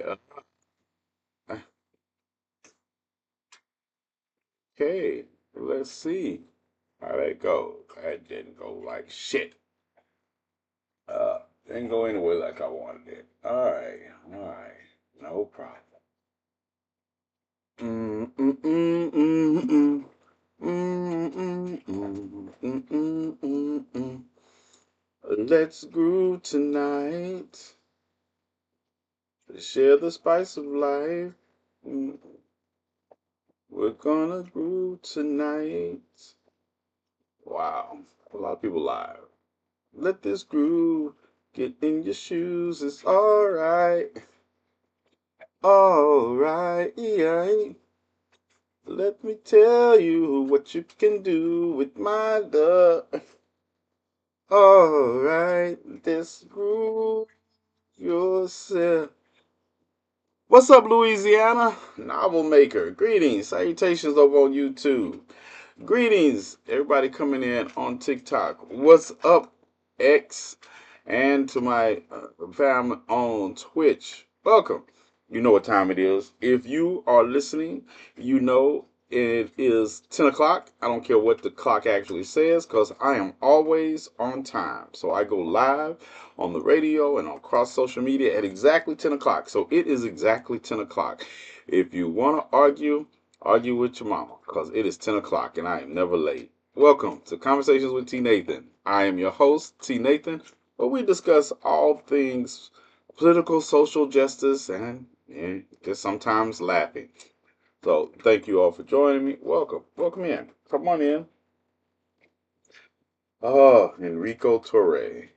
Uh, Okay, let's see how that goes. That didn't go like shit. Uh, didn't go anywhere like I wanted it. All right, no problem. Mm, mm, mm, mm, mm. Mm, mm, mm, mm, mm, mm, mm. Let's groove tonight. Share the spice of life. Mm, we're gonna groove tonight. Wow, a lot of people live. Let this groove get in your shoes. It's alright. Alright. Yeah. Let me tell you what you can do with my love. Alright. This groove yourself. What's up, Louisiana? Novel maker. Greetings. Salutations over on YouTube. Greetings, everybody coming in on TikTok. What's up, X? And to my family on Twitch. Welcome. You know what time it is. If you are listening, you know it is 10 o'clock. I don't care what the clock actually says because I am always on time. So I go live on the radio and across social media at exactly 10 o'clock. So it is exactly 10 o'clock. If you want to argue with your mama because it is 10 o'clock and I am never late. Welcome to Conversations with T. Nathan. I am your host, T. Nathan, where we discuss all things political, social justice, and just sometimes laughing. So thank you all for joining me. Welcome. Welcome in. Come on in. Oh, Enrico Torre.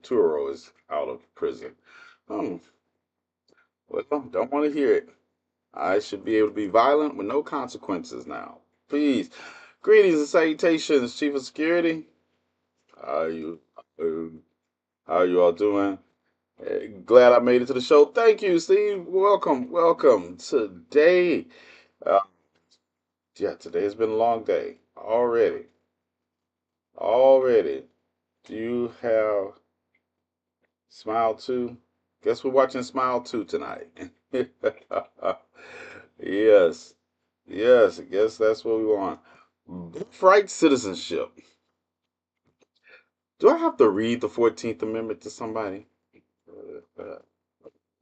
Turo is out of prison. Um, well, don't want to hear it. I should be able to be violent with no consequences now. Please. Greetings and salutations, Chief of Security. How are you? uh, How are you all doing? Glad I made it to the show. Thank you, Steve. Welcome, welcome. Today, uh, yeah, today has been a long day already. Already. Do you have Smile 2? Guess we're watching Smile 2 tonight. Yes. Yes, I guess that's what we want. Birthright citizenship. Do I have to read the 14th Amendment to somebody?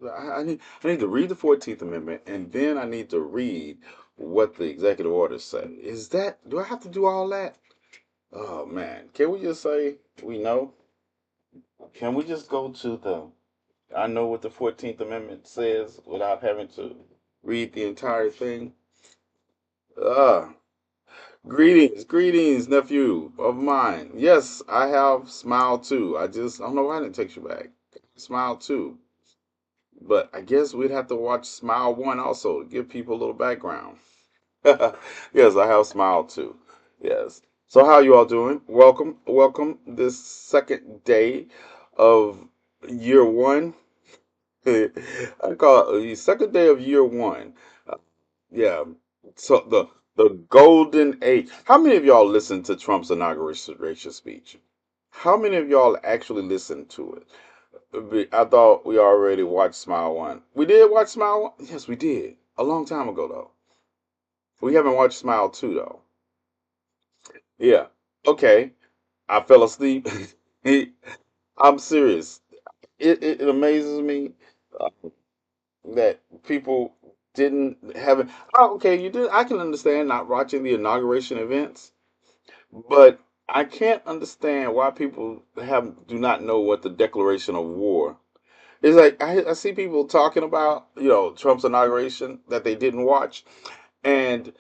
I need to read the 14th Amendment and then I need to read what the executive orders say. Do I have to do all that? Oh man, can we just say we know? Can we just go to I know what the 14th Amendment says without having to read the entire thing? Ah, greetings, nephew of mine. Yes, I have Smile too. I don't know why I didn't text you back. Smile too. But I guess we'd have to watch Smile 1 also to give people a little background. Yes, I have Smile too. Yes. So how you all doing? Welcome this second day of year one. I call it the second day of year one. Uh, yeah. So the golden age. How many of y'all listened to Trump's inauguration speech? How many of y'all actually listened to it? I thought we already watched Smile One. We did watch Smile One? Yes, we did. A long time ago, though. We haven't watched Smile Two, though. Yeah. Okay. I fell asleep. I'm serious. It amazes me uh, that people didn't have it. Oh, okay, you did. I can understand not watching the inauguration events, but I can't understand why people do not know what the Declaration of War. It's like I see people talking about Trump's inauguration that they didn't watch, and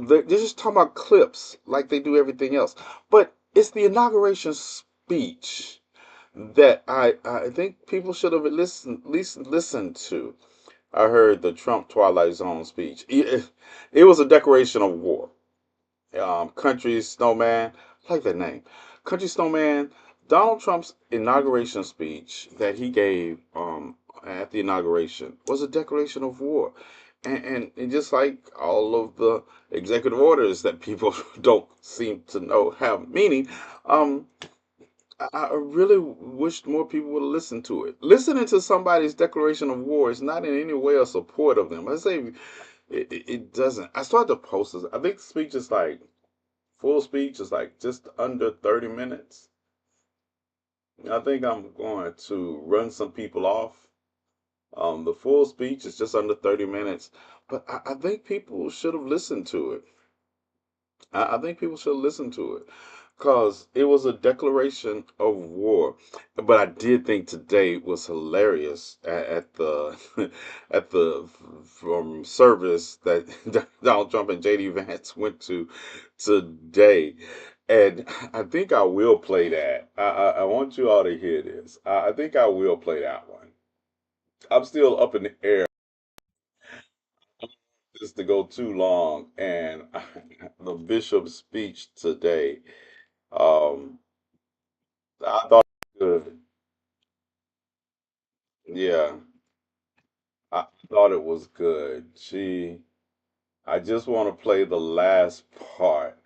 they're just talking about clips like they do everything else. But it's the inauguration speech that I think people should have at least listened to. I heard the Trump Twilight Zone speech. It was a declaration of war. Country Snowman, I like that name. Country Snowman. Donald Trump's inauguration speech that he gave at the inauguration was a declaration of war. And just like all of the executive orders that people don't seem to know have meaning, um, I really wished more people would listen to it. Listening to somebody's declaration of war is not in any way a support of them. I say it doesn't. I started to post this. I think the speech is like full speech is like just under 30 minutes. I think I'm going to run some people off. The full speech is just under 30 minutes, but I think people should have listened to it. I think people should listen to it because it was a declaration of war. But I did think today was hilarious at the at the service that Donald Trump and JD Vance went to today. And I think I will play that. I want you all to hear this. I think I will play that one. I'm still up in the air just to go too long. And the bishop's speech today. Um, I thought it was good. Yeah, I thought it was good. I just want to play the last part.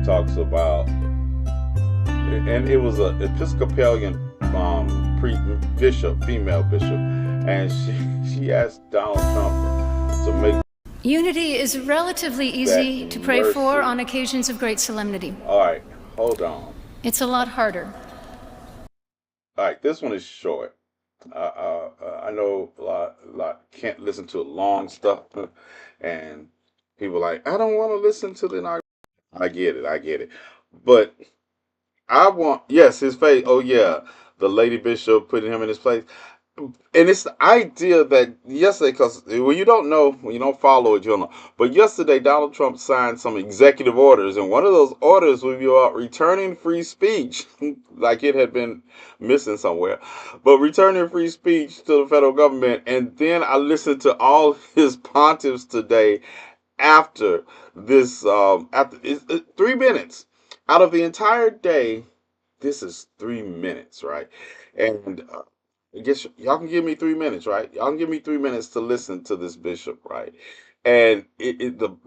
Talks about, and it was a Episcopalian bishop, female bishop, and she asked Donald Trump to make Unity is relatively easy to pray for on occasions of great solemnity. All right, hold on. It's a lot harder. All right, this one is short. I know a lot can't listen to long stuff, and people like, I don't want to listen to the inauguration. I get it. But I want, yes, his face. Oh yeah, the lady bishop putting him in his place. And it's the idea that yesterday, because when you don't know, when you don't follow it, you don't know. But yesterday, Donald Trump signed some executive orders, and one of those orders was about returning free speech, like it had been missing somewhere. But returning free speech to the federal government. And then I listened to all his pontiffs today after this, after 3 minutes out of the entire day. This is 3 minutes, right? And I guess y'all can give me 3 minutes, right? Y'all can give me 3 minutes to listen to this bishop, right? And the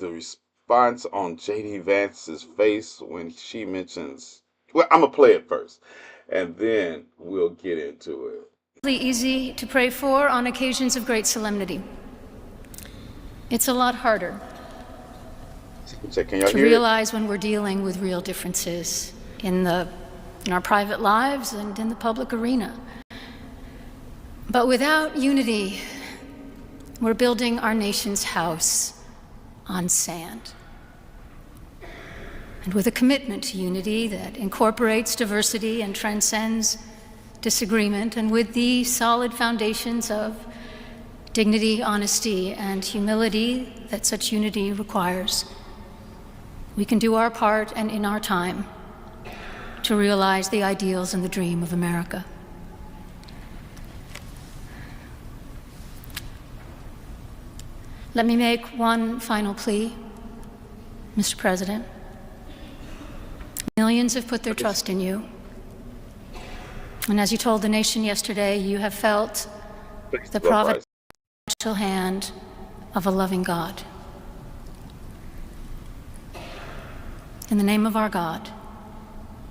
response on JD Vance's face when she mentions, well, I'm gonna play it first, and then we'll get into it. Relatively easy to pray for on occasions of great solemnity. It's a lot harder Can y'all to hear it? realize when we're dealing with real differences in our private lives and in the public arena. But without unity, we're building our nation's house on sand. And with a commitment to unity that incorporates diversity and transcends disagreement, and with the solid foundations of dignity, honesty, and humility that such unity requires, we can do our part and in our time to realize the ideals and the dream of America. Let me make one final plea, Mr. President. Millions have put their trust in you. And as you told the nation yesterday, you have felt the providential hand of a loving God. In the name of our God,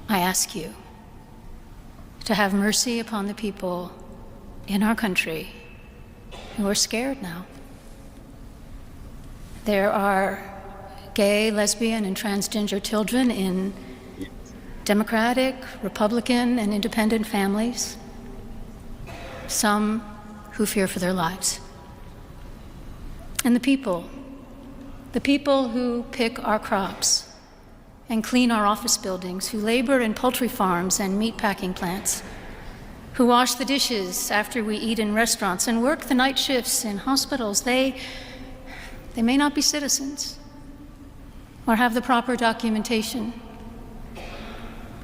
I ask you to have mercy upon the people in our country who are scared now. There are gay, lesbian, and transgender children in Democratic, Republican, and independent families, some who fear for their lives. And the people who pick our crops and clean our office buildings, who labor in poultry farms and meat packing plants, who wash the dishes after we eat in restaurants and work the night shifts in hospitals, they may not be citizens or have the proper documentation,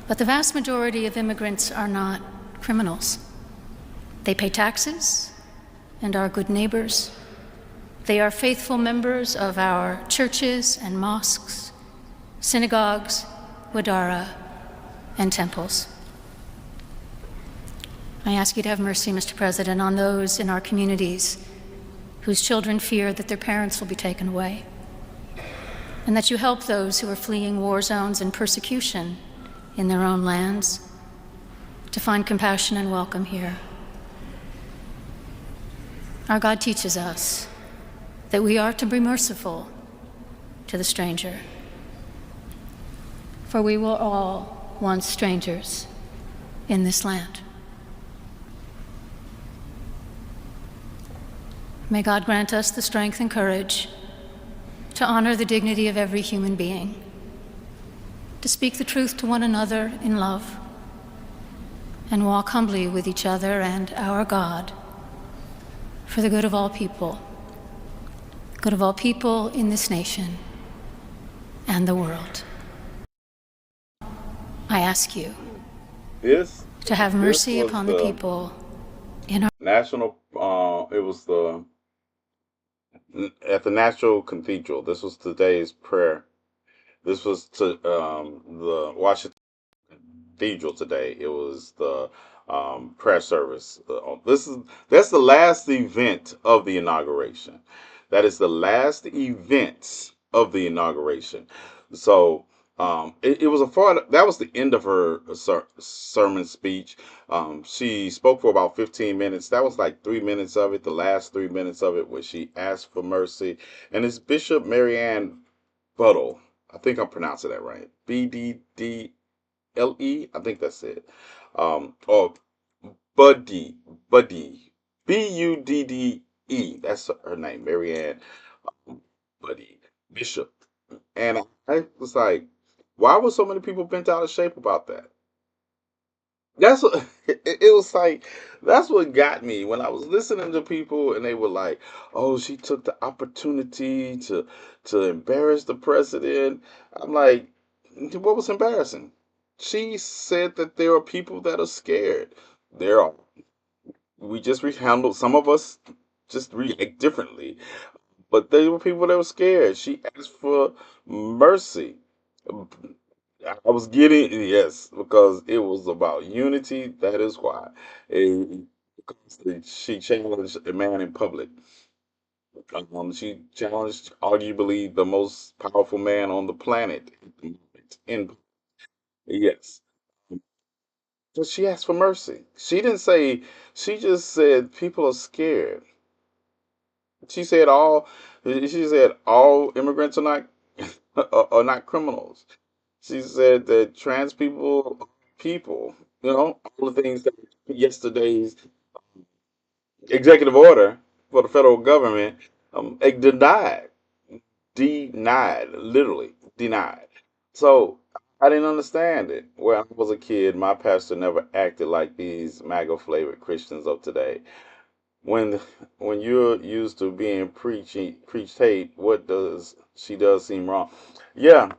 but the vast majority of immigrants are not criminals. They pay taxes and are good neighbors. They are faithful members of our churches and mosques, synagogues, wadara, and temples. I ask you to have mercy, Mr. President, on those in our communities whose children fear that their parents will be taken away, and that you help those who are fleeing war zones and persecution in their own lands to find compassion and welcome here. Our God teaches us that we are to be merciful to the stranger, for we were all once strangers in this land. May God grant us the strength and courage to honor the dignity of every human being, to speak the truth to one another in love, and walk humbly with each other and our God for the good of all people in this nation and the world. I ask you This to have this mercy was upon the the people in our national. It was the at the National Cathedral. This was today's prayer. This was to the Washington Cathedral today. It was the prayer service. That's the last event of the inauguration. That is the last event of the inauguration. So it was a far. That was the end of her sermon speech. She spoke for about 15 minutes. That was like 3 minutes of it. The last 3 minutes of it, where she asked for mercy, and it's Bishop Marianne Buttle. I think I'm pronouncing that right. BDDLE. I think that's it. Or Buddy. Budde. That's her name, Marianne Buddy Bishop. And I was like, why were so many people bent out of shape about that? That's what it was like. That's what got me when I was listening to people and they were like, "Oh, she took the opportunity to embarrass the president." I'm like, "What was embarrassing?" She said that there are people that are scared. There are. We just handled. Some of us just react differently, but there were people that were scared. She asked for mercy. I was getting, yes, because it was about unity. That is why. Because she challenged a man in public. She challenged arguably the most powerful man on the planet at the moment. Yes. But she asked for mercy. She didn't say, she just said people are scared. She said all immigrants are not are not criminals. She said that trans people are people, all the things that yesterday's executive order for the federal government denied, literally denied. So I didn't understand it. When I was a kid, my pastor never acted like these MAGA flavored Christians of today. When when you're used to being preached hate, what does she does seem wrong? Yeah,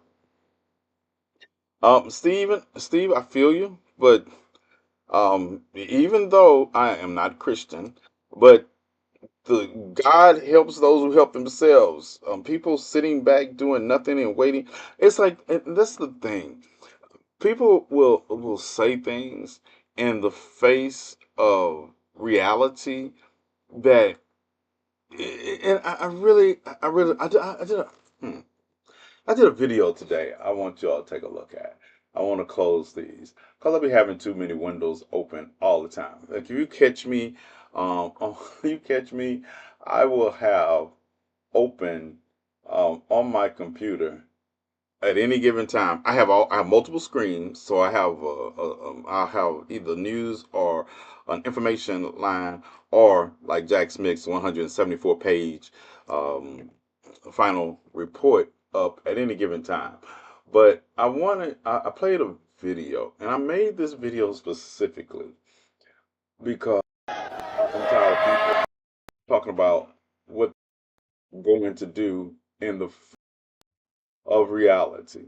Steve, I feel you, but even though I am not Christian, but the God helps those who help themselves. People sitting back doing nothing and waiting. It's like, and that's the thing. People will say things in the face of reality that, and I did hmm, I did a video today. I want y'all to take a look at. I want to close these because I'll be having too many windows open all the time. Like if you catch me, you catch me, I will have open on my computer at any given time. I have multiple screens, so I have either news or an information line, or like Jack Smith's 174 page um, final report up at any given time. But I played a video, and I made this video specifically because I'm tired of people talking about what they're going to do in the of reality.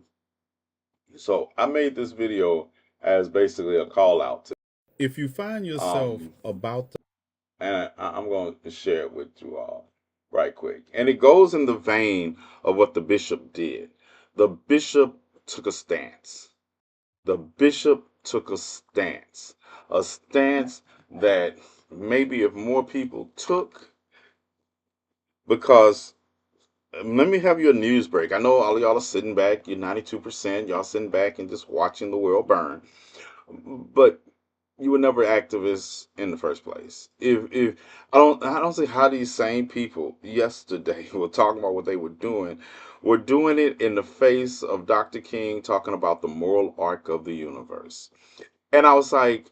So I made this video as basically a call out to, If you find yourself um, about to and I'm going to share it with you all right quick. And it goes in the vein of what the bishop did. The bishop took a stance. The bishop took a stance that maybe if more people took, because Let me have you a news break. I know all of y'all are sitting back. You're 92%. Y'all sitting back and just watching the world burn. But you were never activists in the first place. If I don't see how these same people yesterday were talking about what they were doing it in the face of Dr. King talking about the moral arc of the universe. And I was like,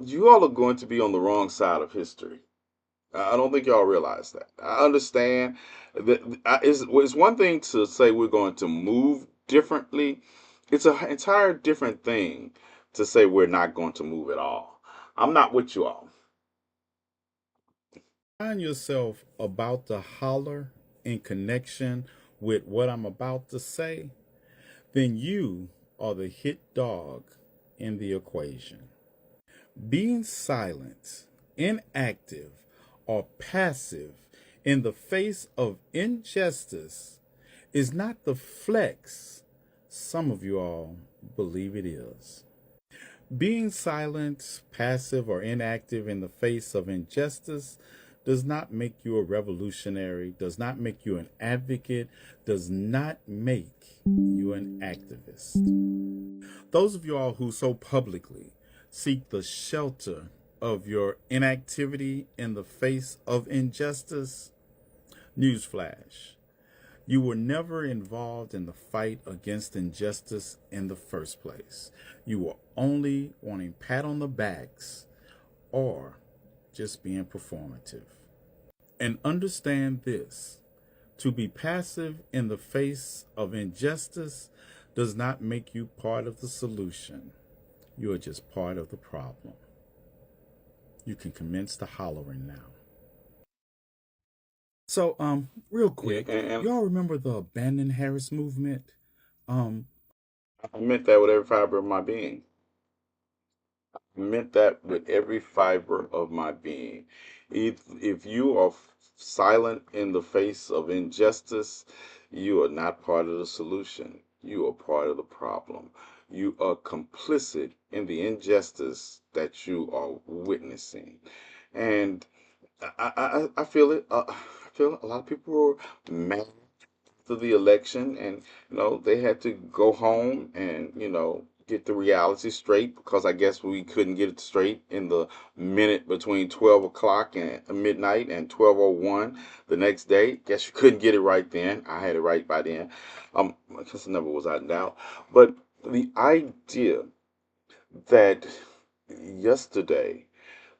you all are going to be on the wrong side of history. I don't think y'all realize that. I understand that it's one thing to say we're going to move differently. It's an entire different thing to say we're not going to move at all. I'm not with you all. Find yourself about to holler in connection with what I'm about to say, then you are the hit dog in the equation. Being silent, inactive, or passive in the face of injustice is not the flex some of you all believe it is. Being silent, passive, or inactive in the face of injustice does not make you a revolutionary, does not make you an advocate, does not make you an activist. Those of you all who so publicly seek the shelter of your inactivity in the face of injustice, newsflash. You were never involved in the fight against injustice in the first place. You were only wanting pat on the backs or just being performative. And understand this: to be passive in the face of injustice does not make you part of the solution. You are just part of the problem. You can commence the hollering now. So, real Yeah, quick, and y'all remember the Abandon Harris movement? Um, I meant that with every fiber of my being. I meant that with every fiber of my being. If you are silent in the face of injustice, you are not part of the solution. You are part of the problem. You are complicit in the injustice that you are witnessing. And I feel it. I feel a lot of people were mad after the election, and they had to go home and get the reality straight because I guess we couldn't get it straight in the minute between 12 o'clock and midnight and 12:01 the next day. Guess you couldn't get it right then. I had it right by then. I guess I never was out in doubt. But the idea that yesterday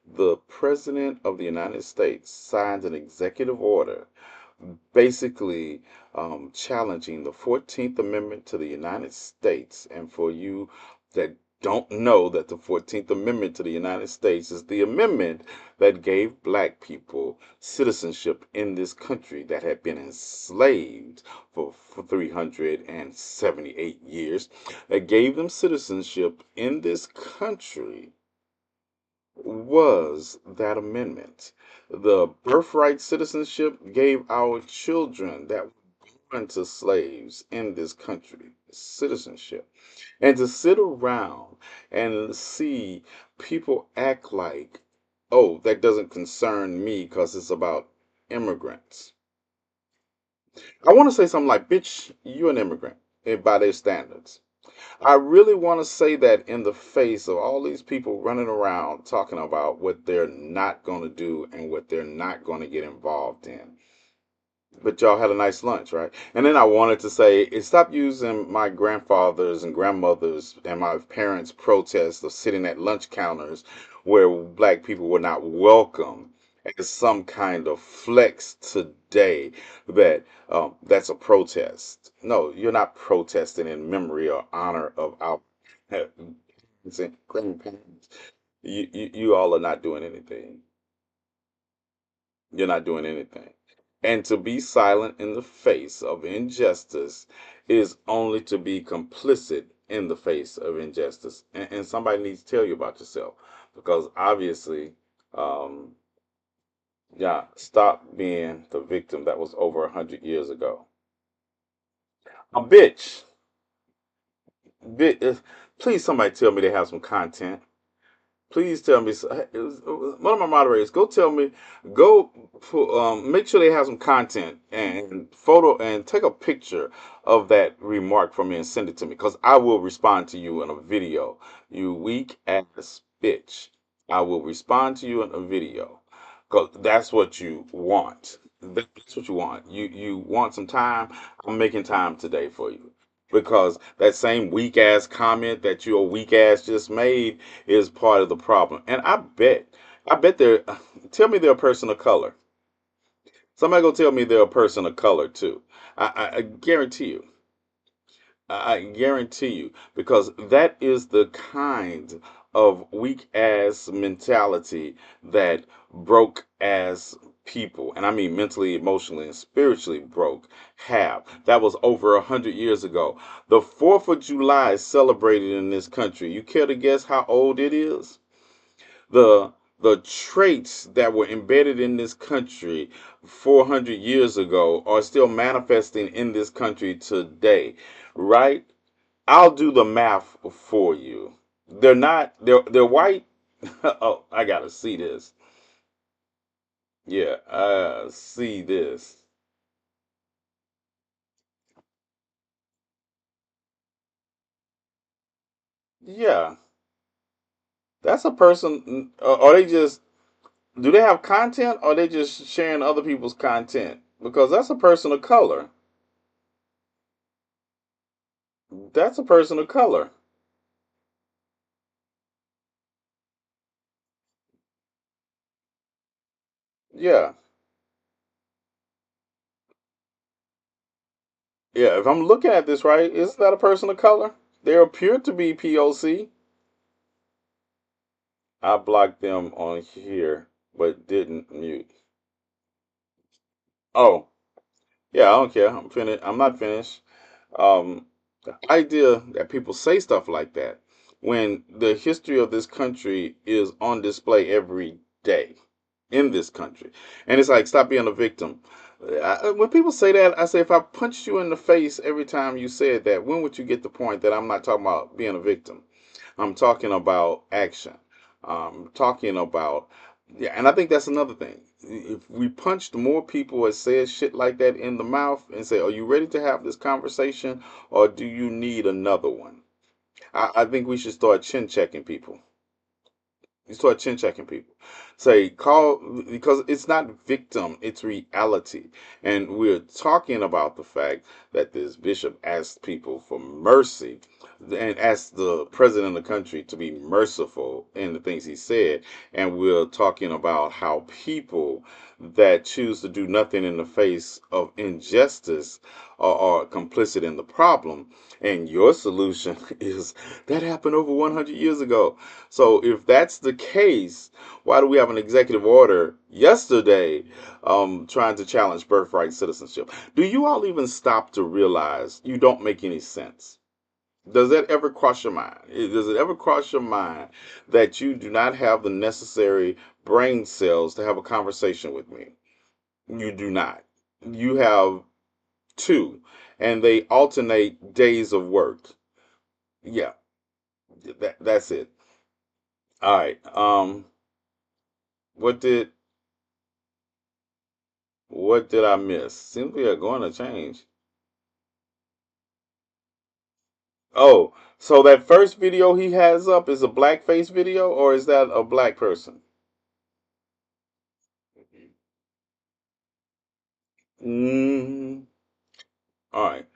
the President of the United States signed an executive order basically challenging the 14th Amendment to the United States. And for you that don't know that the 14th Amendment to the United States is the amendment that gave black people citizenship in this country that had been enslaved for 378 years, that gave them citizenship in this country was that amendment. The birthright citizenship gave our children that were born to slaves in this country citizenship. And to sit around and see people act like, oh, that doesn't concern me because it's about immigrants. I want to say something like, bitch, you're an immigrant by their standards. I really want to say that in the face of all these people running around talking about what they're not going to do and what they're not going to get involved in. But y'all had a nice lunch, right? And then I wanted to say, stop using my grandfathers and grandmothers and my parents' protests of sitting at lunch counters where black people were not welcome as some kind of flex today that that's a protest. No, you're not protesting in memory or honor of our parents and grandparents. You all are not doing anything. You're not doing anything. And to be silent in the face of injustice is only to be complicit in the face of injustice. And somebody needs to tell you about yourself because obviously, um, yeah, stop being the victim that was over 100 years ago. A bitch. Please, somebody tell me they have some content. Please tell me. One of my moderators, go tell me. Go. make sure they have some content and photo and take a picture of that remark from me and send it to me because I will respond to you in a video. You weak ass bitch. I will respond to you in a video because that's what you want. That's what you want. You want some time. I'm making time today for you because that same weak ass comment that your weak ass just made is part of the problem. And I bet they're tell me they're a person of color. Somebody go tell me they're a person of color too. I guarantee you. I guarantee you because that is the kind of weak ass mentality that broke ass people, and I mean mentally, emotionally, and spiritually broke, have. That was over 100 years ago. The 4th of July is celebrated in this country. You care to guess how old it is? The traits that were embedded in this country 400 years ago are still manifesting in this country today, right? I'll do the math for you. They're not they're white. Oh, I got to see this. Yeah, see this. Yeah, that's a person. Are they just do they have content or are they just sharing other people's content? Because that's a person of color. That's a person of color. Yeah. Yeah, if I'm looking at this right, isn't that a person of color? They appear to be POC. I blocked them on here, but didn't mute. Oh, yeah, I don't care. I'm finished. I'm not finished. The idea that people say stuff like that when the history of this country is on display every day in this country, and it's like stop being a victim. When people say that, I say if I punched you in the face every time you said that, when would you get the point that I'm not talking about being a victim? I'm talking about action. Talking about, yeah, and I think that's another thing. If we punched more people that said shit like that in the mouth and say, "Are you ready to have this conversation, or do you need another one?" I think we should start chin checking people. You start chin checking people. Say call because it's not victim, it's reality. And we're talking about the fact that this bishop asked people for mercy and asked the president of the country to be merciful in the things he said. And we're talking about how people that choose to do nothing in the face of injustice are complicit in the problem. And your solution is that happened over 100 years ago. So if that's the case, why do we have an executive order yesterday trying to challenge birthright citizenship? Do you all even stop to realize you don't make any sense? Does that ever cross your mind? Does it ever cross your mind that you do not have the necessary brain cells to have a conversation with me? You do not. You have two, and they alternate days of work. Yeah, that's it. All right. What did What did I miss? Seems we are going to change. Oh, so that first video he has up is a blackface video, or is that a black person? Mm, all right.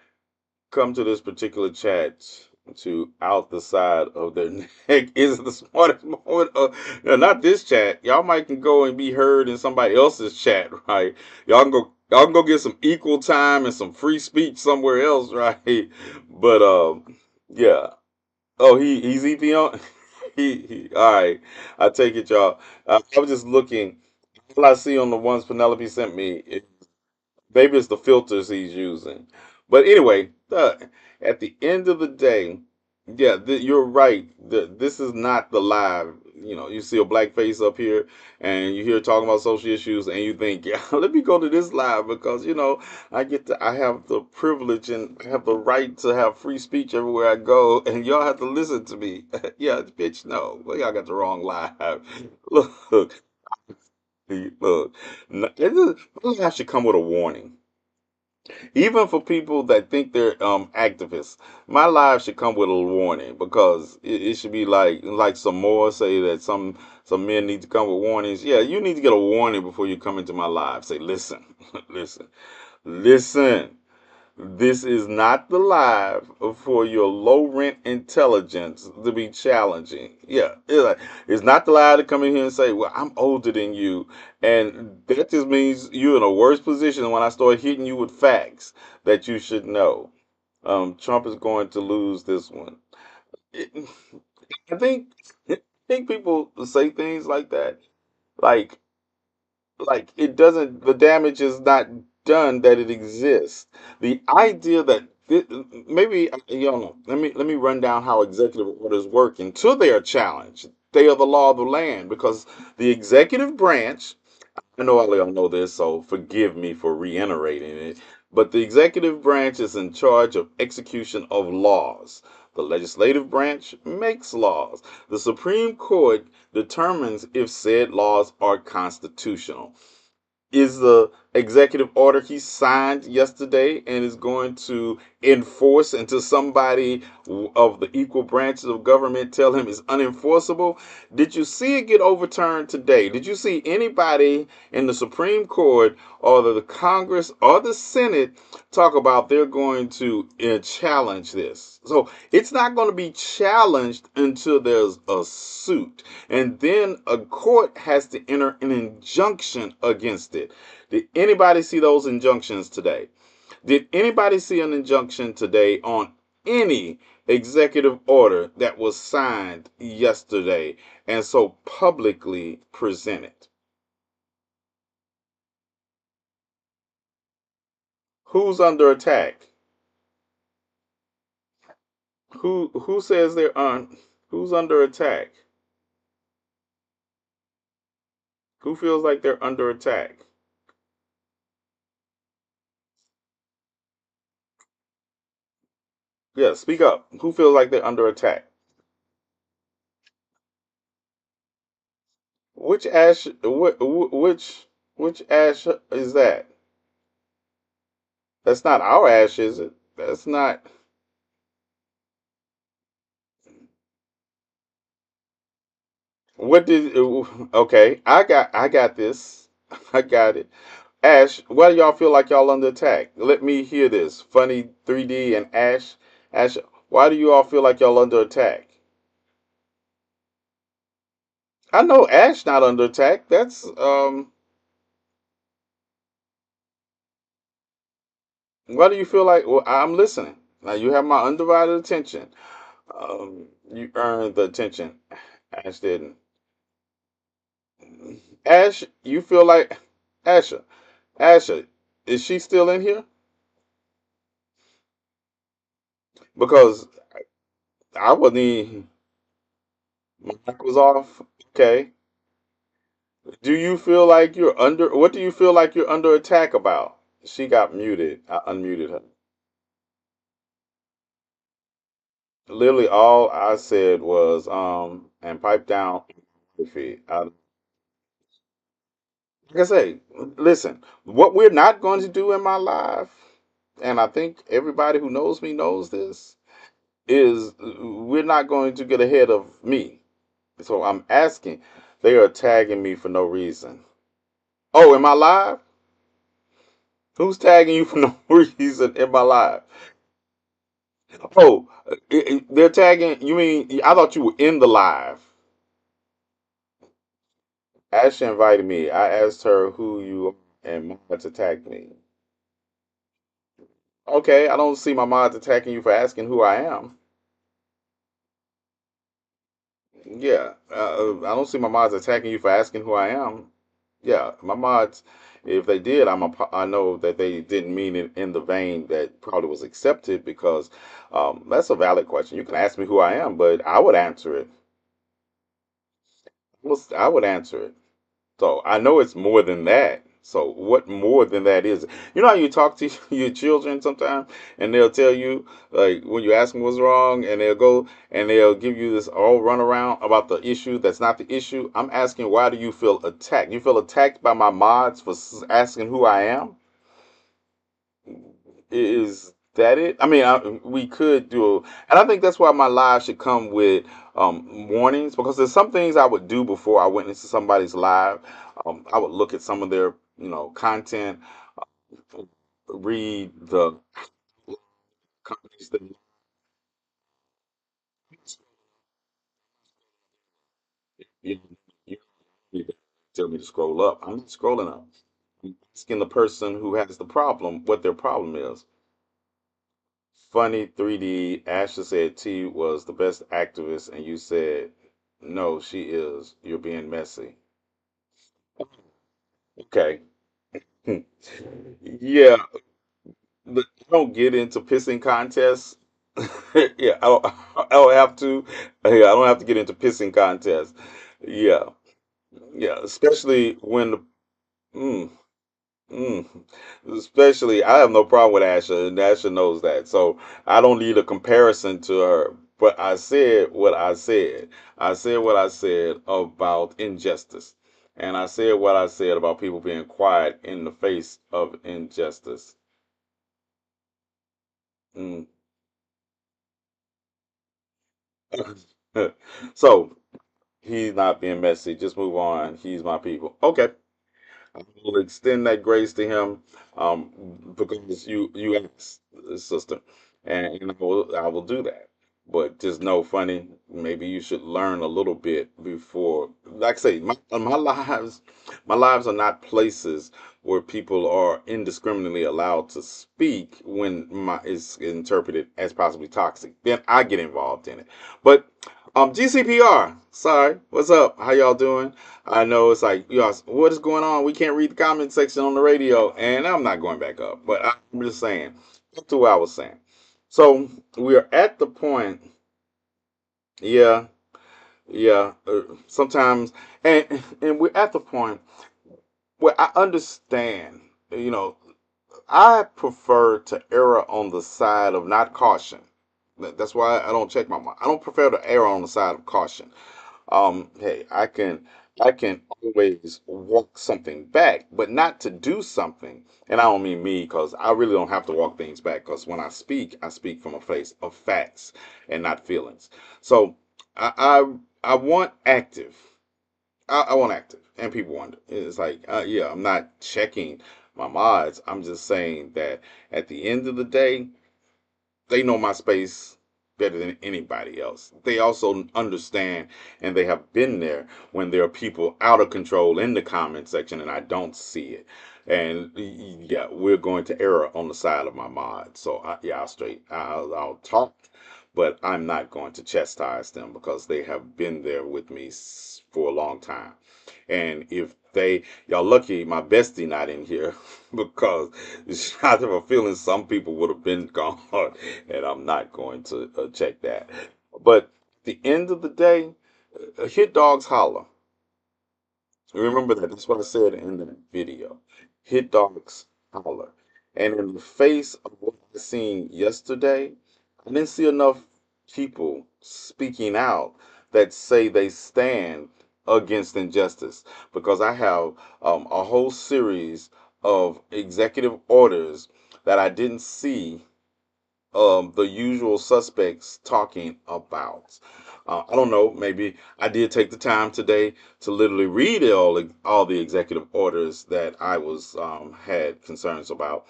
Come to this particular chat to out the side of their neck is the smartest moment of not this chat. Y'all might can go and be heard in somebody else's chat, right? Y'all can go get some equal time and some free speech somewhere else, right? But yeah. Oh, he's EPO. He all right. I take it, y'all. I was just looking. All I see on the ones Penelope sent me, maybe it's the filters he's using. But anyway, at the end of the day, yeah, you're right. This is not the live. You know, you see a black face up here, and you hear talking about social issues, and you think, yeah, let me go to this live because I have the privilege and have the right to have free speech everywhere I go, and y'all have to listen to me. Yeah, bitch, no, well, y'all got the wrong live. Look, Look, my life should come with a warning. Even for people that think they're activists, my life should come with a warning because it should be like some more say that some men need to come with warnings. Yeah, you need to get a warning before you come into my life. Say, listen, listen, listen. This is not the live for your low rent intelligence to be challenging. Yeah, it's not the live to come in here and say, "Well, I'm older than you," and that just means you're in a worse position when I start hitting you with facts that you should know. Trump is going to lose this one. It- I think I think people say things like that, like it doesn't, the damage is not done that it exists. The idea that maybe you know, let me run down how executive orders work until they are challenged. They are the law of the land because the executive branch, I know all y'all know this, so forgive me for reiterating it. But the executive branch is in charge of execution of laws. The legislative branch makes laws. The Supreme Court determines if said laws are constitutional. Is the executive order he signed yesterday and is going to enforce until somebody of the equal branches of government tell him it's unenforceable? Did you see it get overturned today? Did you see anybody in the Supreme Court or the Congress or the Senate talk about they're going to challenge this? So it's not going to be challenged until there's a suit. And then a court has to enter an injunction against it. Did anybody see those injunctions today? Did anybody see an injunction today on any executive order that was signed yesterday and so publicly presented? Who's under attack? Who says they're on? Who's under attack? Who feels like they're under attack? Yeah, speak up. Who feels like they're under attack? Which Ash? Which Ash is that? That's not our Ash, is it? That's not. What did? Okay, I got this. I got it. Ash, why do y'all feel like y'all under attack? Let me hear this. Funny 3D and Ash. Ash, why do you all feel like y'all under attack? I know Ash not under attack. That's Why do you feel like? Well, I'm listening. Now you have my undivided attention. You earned the attention. Ash didn't. Ash, you feel like Asha? Asha, is she still in here? Because I wasn't even, my mic was off. Okay. Do you feel like you're under? What do you feel like you're under attack about? She got muted. I unmuted her. Literally, all I said was and pipe down. Like I say, listen, what we're not going to do in my life, and I think everybody who knows me knows this, is we're not going to get ahead of me. So I'm asking, they are tagging me for no reason. Oh, am I live? Who's tagging you for no reason in my live? Oh, they're tagging, you mean, I thought you were in the live. Ashley invited me. I asked her who you are and mods attacked me. Okay, I don't see my mods attacking you for asking who I am. Yeah, I don't see my mods attacking you for asking who I am. Yeah, my mods, if they did, I know that they didn't mean it in the vein that probably was accepted because that's a valid question. You can ask me who I am, but I would answer it. I would answer it. So I know it's more than that. So what more than that is it? You know how you talk to your children sometimes, and they'll tell you like when you ask them what's wrong, and they'll go and they'll give you this all runaround about the issue that's not the issue. I'm asking, why do you feel attacked? You feel attacked by my mods for asking who I am? Is that it? I mean, we could do, and I think that's why my live should come with warnings, because there's some things I would do before I went into somebody's live. I would look at some of their, content, read the companies that you, you you tell me to scroll up. I'm not scrolling up. I'm asking the person who has the problem what their problem is. Funny 3D. Ashley said T was the best activist, and you said no, she is. You're being messy. Okay. Yeah, but I don't get into pissing contests. Yeah, I don't have to. Yeah, I don't have to get into pissing contests. Yeah, yeah, especially when the mm, mm, especially I have no problem with Asha, and Asha knows that. So I don't need a comparison to her. But I said what I said. I said what I said about injustice. And I said what I said about people being quiet in the face of injustice. Mm. So he's not being messy. Just move on. He's my people. Okay. I will extend that grace to him, because you asked, sister, and I will do that. But just know, funny, maybe you should learn a little bit before. Like I say, my lives are not places where people are indiscriminately allowed to speak when my is interpreted as possibly toxic. Then I get involved in it. But GCPR, sorry, what's up? How y'all doing? I know it's like, what is going on? We can't read the comment section on the radio, and I'm not going back up. But I'm just saying, back to what I was saying. So we are at the point, yeah, yeah. Sometimes, and we're at the point where I understand. You know, I prefer to err on the side of not caution. That's why I don't check my mind. I don't prefer to err on the side of caution. Hey, I can always walk something back, but not to do something. And I don't mean me, because I really don't have to walk things back, because when I speak from a place of facts and not feelings. So I I want active. I want active, and people wonder. It's like, yeah, I'm not checking my mods. I'm just saying that at the end of the day, they know my space better than anybody else. They also understand, and they have been there when there are people out of control in the comment section and I don't see it. And yeah, we're going to err on the side of my mod. So yeah, I'll talk, but I'm not going to chastise them, because they have been there with me for a long time. And if y'all lucky my bestie not in here, because I have a feeling some people would have been gone, and I'm not going to check that. But at the end of the day, hit dogs holler. Remember that. That's what I said in the video. Hit dogs holler. And in the face of what I seen yesterday, I didn't see enough people speaking out that say they stand against injustice, because I have a whole series of executive orders that I didn't see the usual suspects talking about. I don't know. Maybe I did take the time today to literally read all the executive orders that I was had concerns about.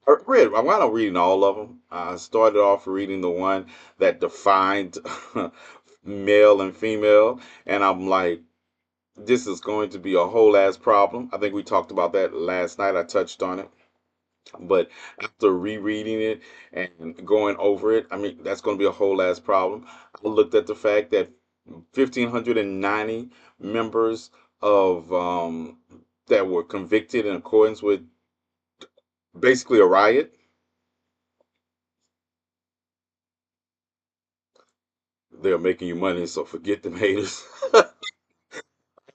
I wound up reading all of them. I started off reading the one that defined male and female, and I'm like, this is going to be a whole ass problem. I think we talked about that last night. I touched on it. But after rereading it and going over it, I mean, that's going to be a whole ass problem. I looked at the fact that 1,590 members of that were convicted in accordance with basically a riot. They're making you money, so forget them haters.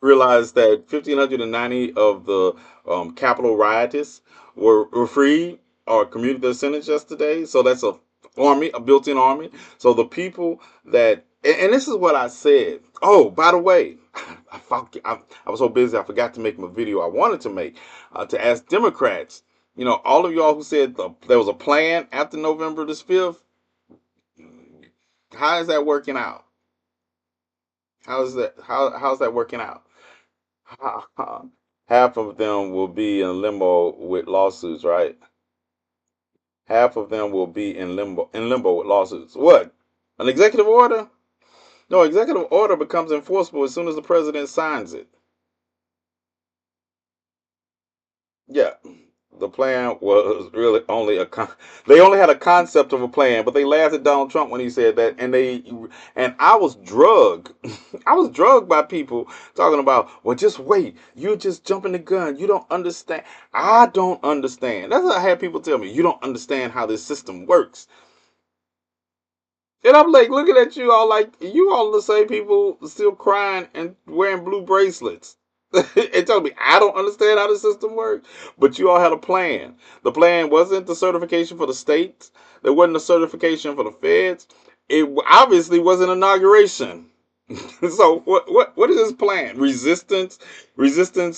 realized that 1,590 of the Capitol rioters were free or commuted their sentence yesterday. So that's a built-in army. So the people that, and this is what I said. Oh, by the way, I was so busy I forgot to make my video I wanted to make to ask Democrats. All of y'all who said there was a plan after November the 5th, how is that working out? How's that working out? Half of them will be in limbo with lawsuits, right? Half of them will be in limbo with lawsuits. What? An executive order? No, executive order becomes enforceable as soon as the president signs it. Yeah. The plan was really they only had a concept of a plan, but they laughed at Donald Trump when he said that, and I was drugged. I was drugged by people talking about, well, just wait, you're just jumping the gun. You don't understand. I don't understand. That's what I had people tell me. You don't understand how this system works. And I'm like, looking at you all like you all the same people still crying and wearing blue bracelets. And telling me I don't understand how the system works. But you all had a plan. The plan wasn't the certification for the states. There wasn't a certification for the feds. It obviously wasn't inauguration. So what is this plan? Resistance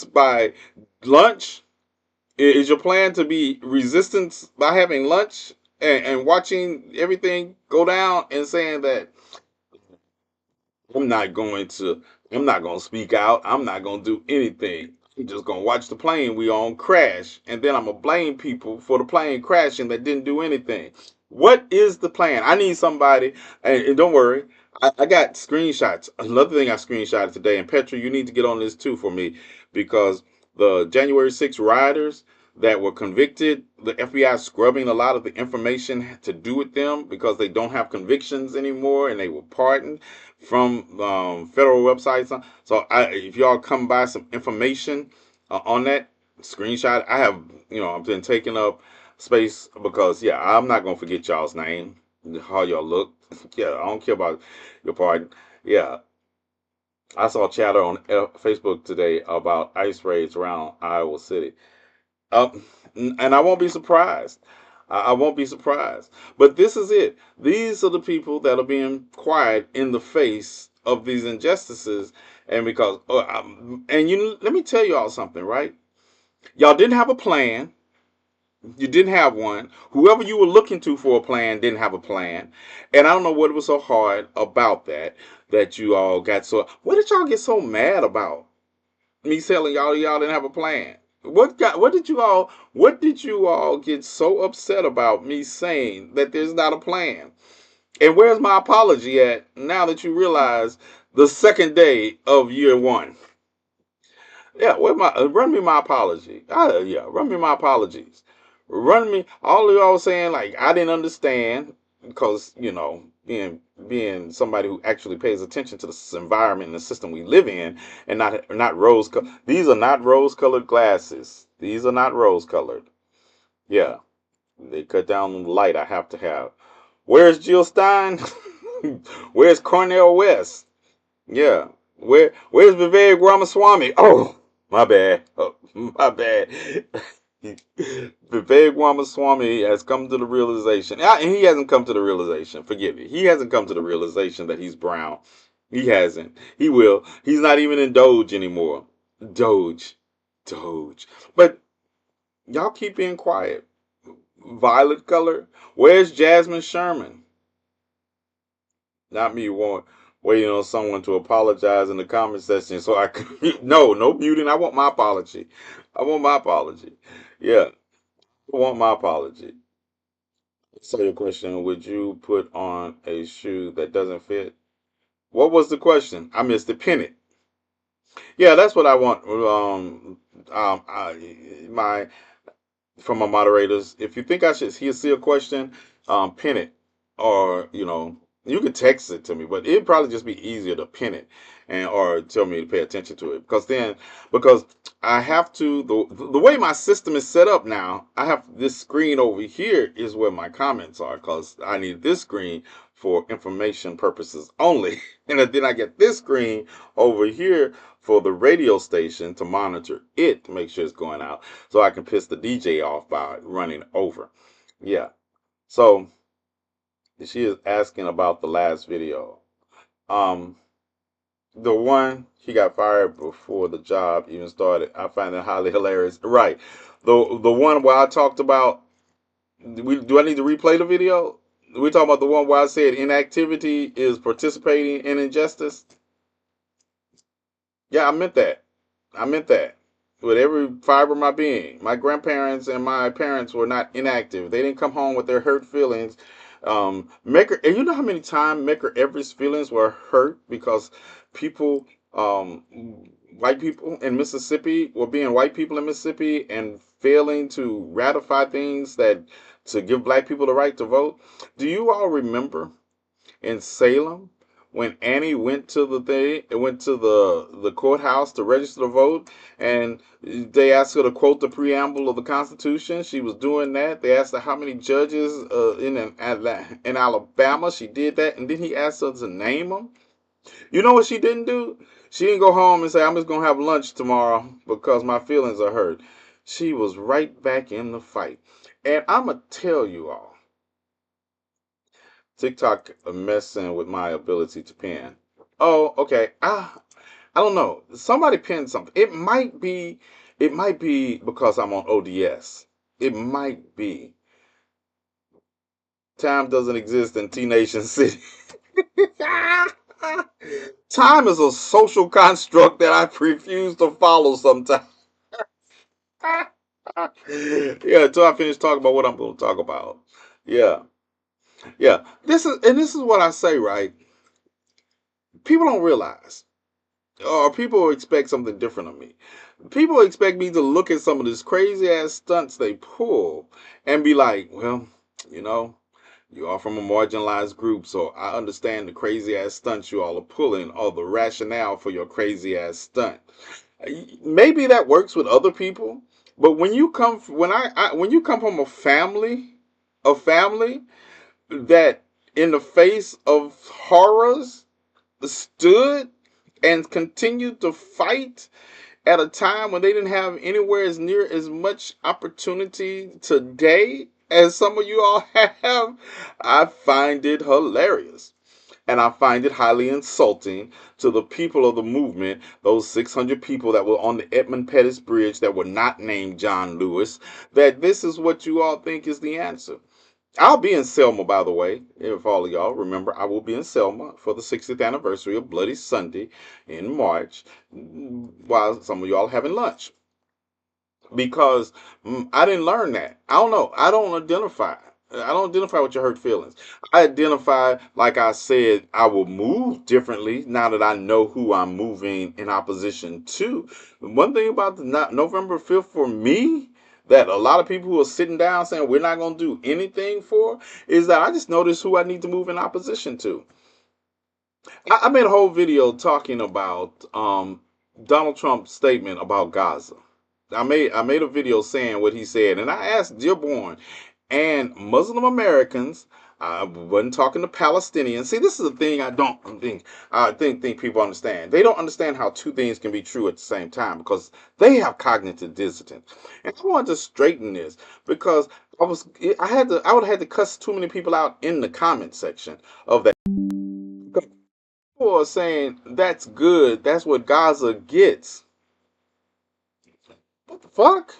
by lunch? Is your plan to be resistance by having lunch and watching everything go down and saying that I'm not going to I'm not going to speak out. I'm not going to do anything. I'm just going to watch the plane we on crash, and then I'm going to blame people for the plane crashing that didn't do anything. What is the plan? I need somebody, and don't worry, I got screenshots. Another thing I screenshotted today, and Petra, you need to get on this too for me, because the January 6th rioters that were convicted, the FBI is scrubbing a lot of the information to do with them because they don't have convictions anymore and they were pardoned from federal websites. So if y'all come by some information on that screenshot, I've been taking up space because, yeah, I'm not going to forget y'all's name, how y'all look. Yeah, I don't care about your pardon. Yeah, I saw chatter on Facebook today about ICE raids around Iowa City. Um, and I won't be surprised. I won't be surprised. But this is it. These are the people that are being quiet in the face of these injustices. And let me tell you all something, right? Y'all didn't have a plan. You didn't have one. Whoever you were looking to for a plan didn't have a plan. And I don't know what was so hard about that you all got so. What did y'all get so mad about? Me telling y'all didn't have a plan. What did you all get so upset about me saying that there's not a plan? And where's my apology at now that you realize the second day of year one? Yeah, run me my apology. Yeah, run me my apologies. Run me all of y'all saying like I didn't understand because being somebody who actually pays attention to the environment and the system we live in, and not rose. These are not rose-colored glasses. These are not rose-colored. Yeah, they cut down on the light I have to have. Where's Jill Stein? Where's Cornel West? Yeah. Where's Vivek Ramaswamy? Oh, my bad. Oh, my bad. Vivek Ramaswamy has come to the realization, and he hasn't come to the realization. Forgive me. He hasn't come to the realization that he's brown. He hasn't. He will. He's not even in Doge anymore. Doge. Doge. But y'all keep being quiet. Violet color. Where's Jasmine Sherman? Not me waiting on someone to apologize in the comment section so I can. No muting. I want my apology. I want my apology. Yeah, I want my apology. So your question, would you put on a shoe that doesn't fit? What was the question? I missed it. Pin it. Yeah, that's what I want. My from my moderators. If you think I should see a question, pin it, or you can text it to me, but it'd probably just be easier to pin it or tell me to pay attention to it because I have to the way my system is set up now. I have this screen over here is where my comments are because I need this screen for information purposes only, and then I get this screen over here for the radio station to monitor it to make sure it's going out, so I can piss the DJ off by running over. Yeah. So she is asking about the last video. Um, the one he got fired before the job even started. I find it highly hilarious. Right. The one where I talked about. Do I need to replay the video? We talking about the one where I said inactivity is participating in injustice. Yeah, I meant that. I meant that with every fiber of my being. My grandparents and my parents were not inactive. They didn't come home with their hurt feelings. And you know how many times Medgar Everett's feelings were hurt because people, um, white people in Mississippi were being white people in Mississippi and failing to ratify things that to give black people the right to vote. Do you all remember in Salem when Annie went to the courthouse to register to vote, and they asked her to quote the preamble of the Constitution. She was doing that. They asked her how many judges in Alabama. She did that, and then he asked her to name them. You know what she didn't do? She didn't go home and say, "I'm just gonna have lunch tomorrow because my feelings are hurt." She was right back in the fight, and I'm gonna tell you all. TikTok messing with my ability to pin. Oh, okay. I don't know. Somebody pinned something. It might be because I'm on ODS. It might be. Time doesn't exist in T Nation City. Time is a social construct that I refuse to follow sometimes. Yeah, until I finish talking about what I'm going to talk about. Yeah, yeah. This is what I say, right? People don't realize, or people expect something different of me. People expect me to look at some of these crazy ass stunts they pull and be like, well, you know, you are from a marginalized group, so I understand the crazy ass stunts you all are pulling or the rationale for your crazy ass stunt. Maybe that works with other people, but when you come from a family that in the face of horrors stood and continued to fight at a time when they didn't have anywhere as near as much opportunity today as some of you all have, I find it hilarious. And I find it highly insulting to the people of the movement, those 600 people that were on the Edmund Pettus Bridge that were not named John Lewis, that this is what you all think is the answer. I'll be in Selma, by the way. If all of y'all remember, I will be in Selma for the 60th anniversary of Bloody Sunday in March, while some of y'all are having lunch. Because I didn't learn that. I don't know. I don't identify. I don't identify with your hurt feelings. I identify, like I said, I will move differently now that I know who I'm moving in opposition to. One thing about the November 5th for me that a lot of people who are sitting down saying we're not going to do anything for is that I just noticed who I need to move in opposition to. I made a whole video talking about Donald Trump's statement about Gaza. I made a video saying what he said, and I asked Dearborn and Muslim Americans. I wasn't talking to Palestinians. See, this is the thing I think people understand. They don't understand how two things can be true at the same time because they have cognitive dissonance. And I wanted to straighten this because I would have had to cuss too many people out in the comment section of that. People are saying that's good. That's what Gaza gets. What the fuck?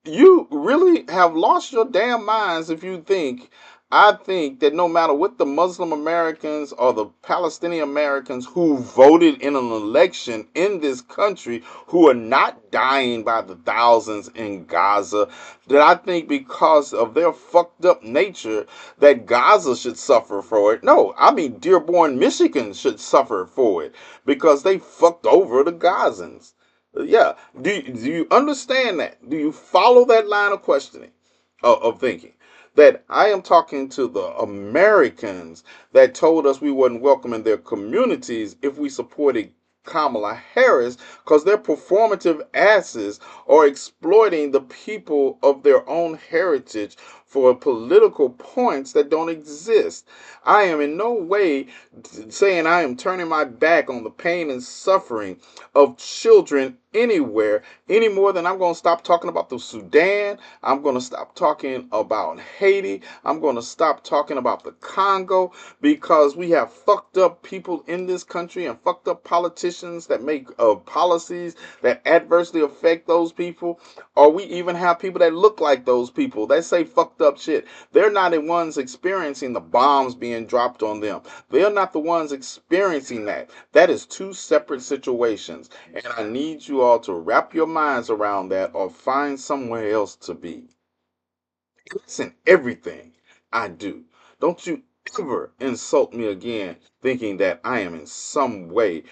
You really have lost your damn minds if you think I think that no matter what the Muslim Americans or the Palestinian Americans who voted in an election in this country who are not dying by the thousands in Gaza, that I think because of their fucked up nature that Gaza should suffer for it. No, I mean Dearborn, Michigan should suffer for it because they fucked over the Gazans. Yeah. Do you understand that? Do you follow that line of questioning, of thinking? That I am talking to the Americans that told us we wasn't welcome in their communities if we supported Kamala Harris because their performative asses are exploiting the people of their own heritage for political points that don't exist. I am in no way saying I am turning my back on the pain and suffering of children anywhere any more than I'm going to stop talking about the Sudan. I'm going to stop talking about Haiti. I'm going to stop talking about the Congo, because we have fucked up people in this country and fucked up politicians that make policies that adversely affect those people. Or we even have people that look like those people that say fucked up shit. They're not the ones experiencing the bombs being dropped on them. They're not the ones experiencing that. That is two separate situations. And I need you all to wrap your minds around that or find somewhere else to be. Listen, everything I do. Don't you ever insult me again thinking that I am in some way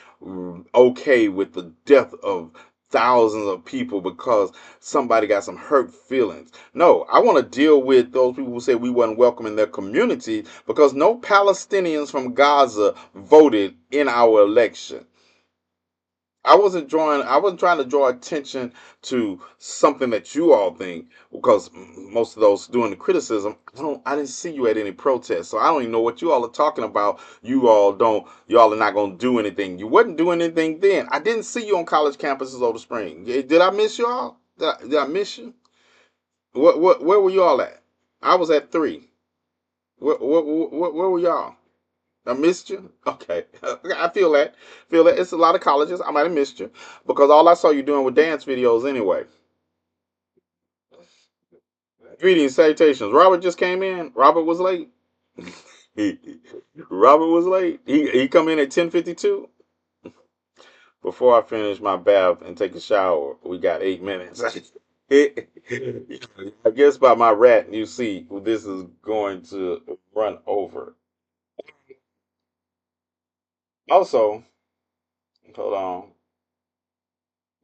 okay with the death of thousands of people because somebody got some hurt feelings. No, I want to deal with those people who say we weren't welcome in their community because no Palestinians from Gaza voted in our election. I wasn't trying to draw attention to something that you all think, because most of those doing the criticism, I didn't see you at any protests. So I don't even know what you all are talking about. Y'all are not going to do anything. You wasn't doing anything then. I didn't see you on college campuses over the spring. Did I miss you all? Did I miss you? Where were you all at? I was at 3. Where were y'all? I missed you. Okay, I feel that. Feel that. It's a lot of colleges. I might have missed you because all I saw you doing were dance videos anyway. Greetings, salutations. Robert just came in. Robert was late. Robert was late. He come in at 10:52. Before I finish my bath and take a shower, we got 8 minutes. I guess by my rat, you see, this is going to run over. Also, hold on.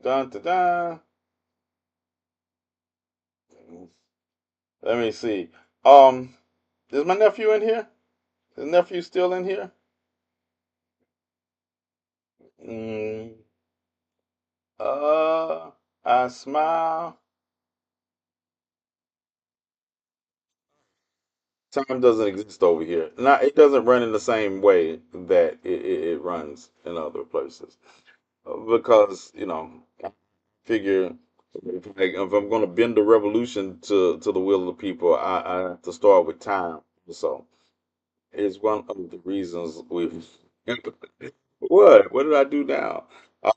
Dun dun dun. Let me see. Is my nephew in here? Is nephew still in here? Mm, I smile. Time doesn't exist over here. Not, it doesn't run in the same way that it runs in other places. Because, I figure if I'm going to bend the revolution to the will of the people, I have to start with time. So it's one of the reasons we've. What? What did I do now? Um,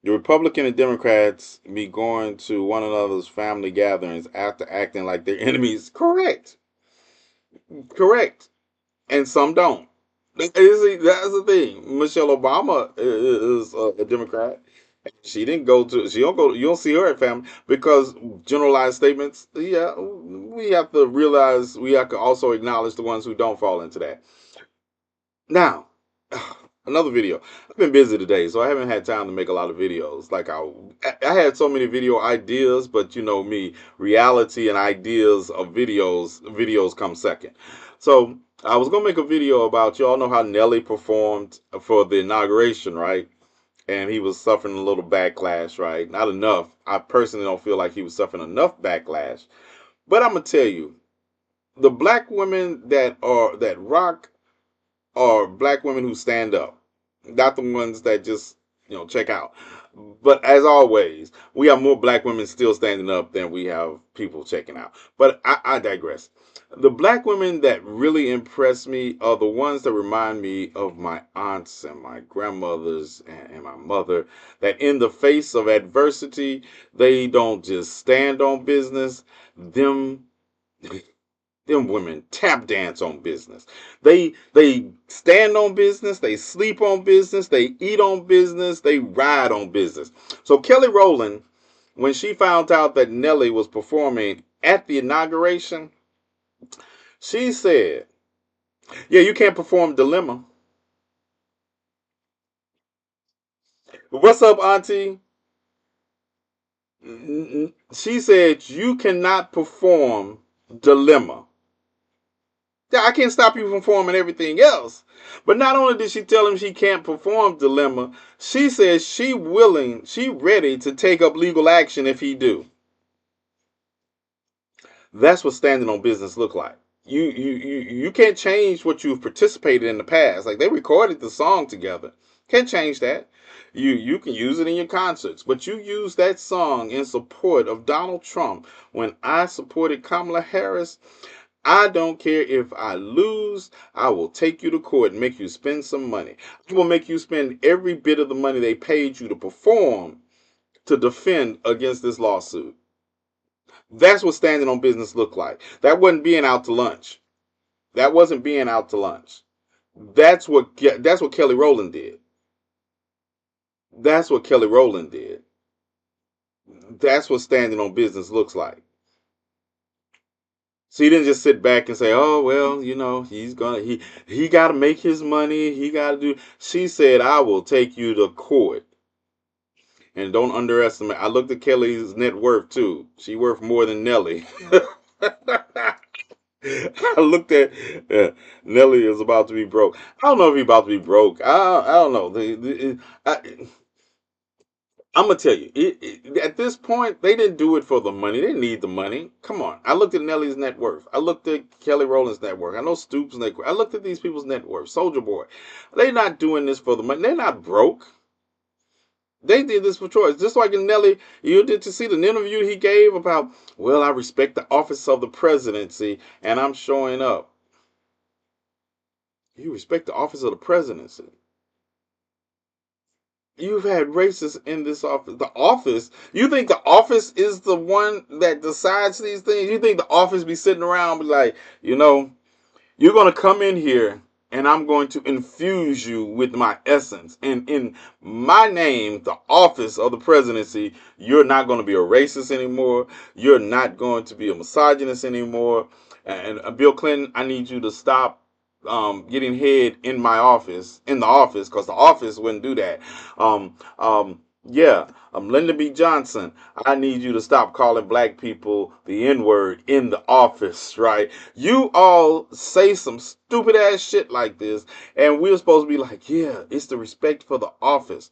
the Republican and Democrats be going to one another's family gatherings after acting like they're enemies. Correct. Correct. And some don't. That's the thing. Michelle Obama is a Democrat. She didn't go to. She don't go. You don't see her at family because generalized statements. Yeah, we have to realize we have to also acknowledge the ones who don't fall into that. Now, another video. I've been busy today, so I haven't had time to make a lot of videos. Like I had so many video ideas, but you know me, reality and ideas of videos come second. So I was gonna make a video about, y'all know how Nelly performed for the inauguration, right? And he was suffering a little backlash, right? Not enough. I personally don't feel like he was suffering enough backlash. But I'm gonna tell you, the black women that rock are black women who stand up, not the ones that just check out. But as always, we have more black women still standing up than we have people checking out. But I digress. The black women that really impress me are the ones that remind me of my aunts and my grandmothers and my mother, that in the face of adversity, they don't just stand on business. Them women tap dance on business. They stand on business, they sleep on business, they eat on business, they ride on business. So Kelly Rowland, when she found out that Nelly was performing at the inauguration, she said, "Yeah, you can't perform Dilemma." What's up, Auntie? She said, "You cannot perform Dilemma." Yeah, I can't stop you from performing everything else. But not only did she tell him she can't perform Dilemma, she says she ready to take up legal action if he do. That's what standing on business look like. You can't change what you've participated in the past. Like they recorded the song together. Can't change that. You can use it in your concerts, but you use that song in support of Donald Trump when I supported Kamala Harris. I don't care if I lose. I will take you to court and make you spend some money. I will make you spend every bit of the money they paid you to perform to defend against this lawsuit. That's what standing on business looked like. That wasn't being out to lunch. That wasn't being out to lunch. That's what Kelly Rowland did. That's what Kelly Rowland did. That's what standing on business looks like. So he didn't just sit back and say, "Oh well, he got to make his money. He got to do." She said, "I will take you to court." And don't underestimate. I looked at Kelly's net worth too. She worth more than Nelly. I looked at Nelly is about to be broke. I don't know if he's about to be broke. I don't know. I'm gonna tell you, at this point, they didn't do it for the money. They didn't need the money. Come on. I looked at Nelly's net worth. I looked at Kelly Rowland's net worth. I know Stoops' net worth. I looked at these people's net worth. Soldier Boy. They're not doing this for the money. They're not broke. They did this for choice. Just like in Nelly, you did to see the interview he gave about, well, I respect the office of the presidency and I'm showing up. You respect the office of the presidency. You've had racists in this office. The office, you think the office is the one that decides these things? You think the office be sitting around be like, you're going to come in here and I'm going to infuse you with my essence. And in my name, the office of the presidency, you're not going to be a racist anymore. You're not going to be a misogynist anymore. And Bill Clinton, I need you to stop getting head in the office, because the office wouldn't do that. Yeah, Lyndon B. Johnson, I need you to stop calling black people the N-word in the office, right? You all say some stupid ass shit like this, and we're supposed to be like, yeah, it's the respect for the office.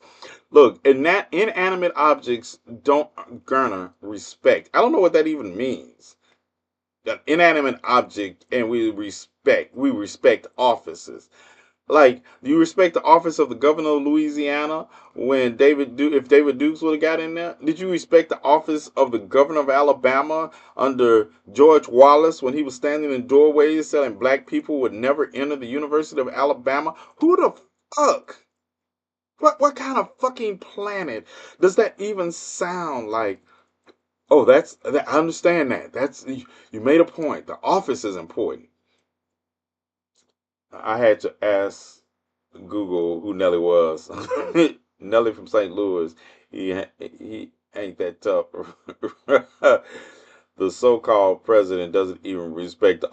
Look, inanimate objects don't garner respect. I don't know what that even means. An inanimate object, and we respect offices. Like, do you respect the office of the governor of Louisiana when if David Dukes would have got in there? Did you respect the office of the governor of Alabama under George Wallace when he was standing in doorways saying black people would never enter the University of Alabama? Who the fuck? What kind of fucking planet does that even sound like? Oh, I understand that. You made a point. The office is important. I had to ask Google who Nelly was. Nelly from St. Louis. He ain't that tough. The so-called president doesn't even respect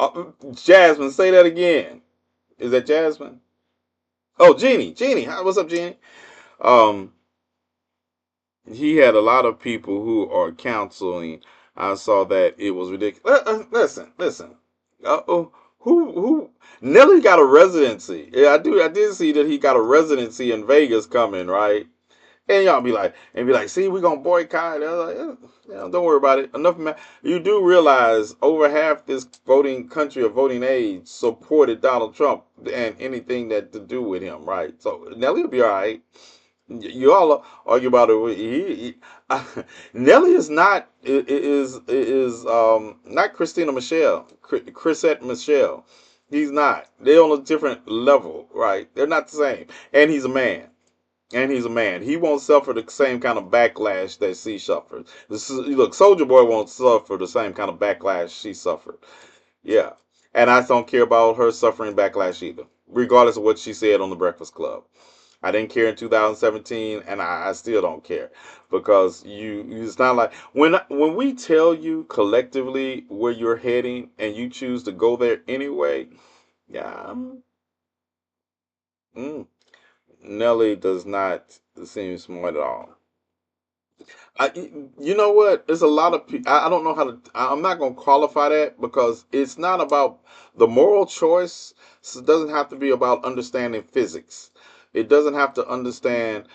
Jasmine. Say that again. Is that Jasmine? Oh, Jeannie. Jeannie. What's up, Jeannie? Um, he had a lot of people who are counseling. I saw that it was ridiculous. Listen. Uh-oh. Who? Nelly got a residency. Yeah, I did see that he got a residency in Vegas coming, right? And y'all be like, see, we're gonna boycott. Like, yeah, don't worry about it. Enough, man. You do realize over half this voting country of voting age supported Donald Trump and anything that to do with him, right? So Nelly will be all right. You all argue about it. Nelly is not Christina Michelle, Chrisette Michelle. He's not. They're on a different level, right? They're not the same. And he's a man. He won't suffer the same kind of backlash that she suffered. Look, Soldier Boy won't suffer the same kind of backlash she suffered. Yeah. And I don't care about her suffering backlash either, regardless of what she said on the Breakfast Club. I didn't care in 2017, and I still don't care, because it's not like when we tell you collectively where you're heading and you choose to go there anyway. Yeah, Nelly does not seem smart at all. You know what? There's a lot of people. I don't know how to. I'm not going to qualify that, because it's not about the moral choice. Doesn't have to be about understanding physics. It doesn't have to understand,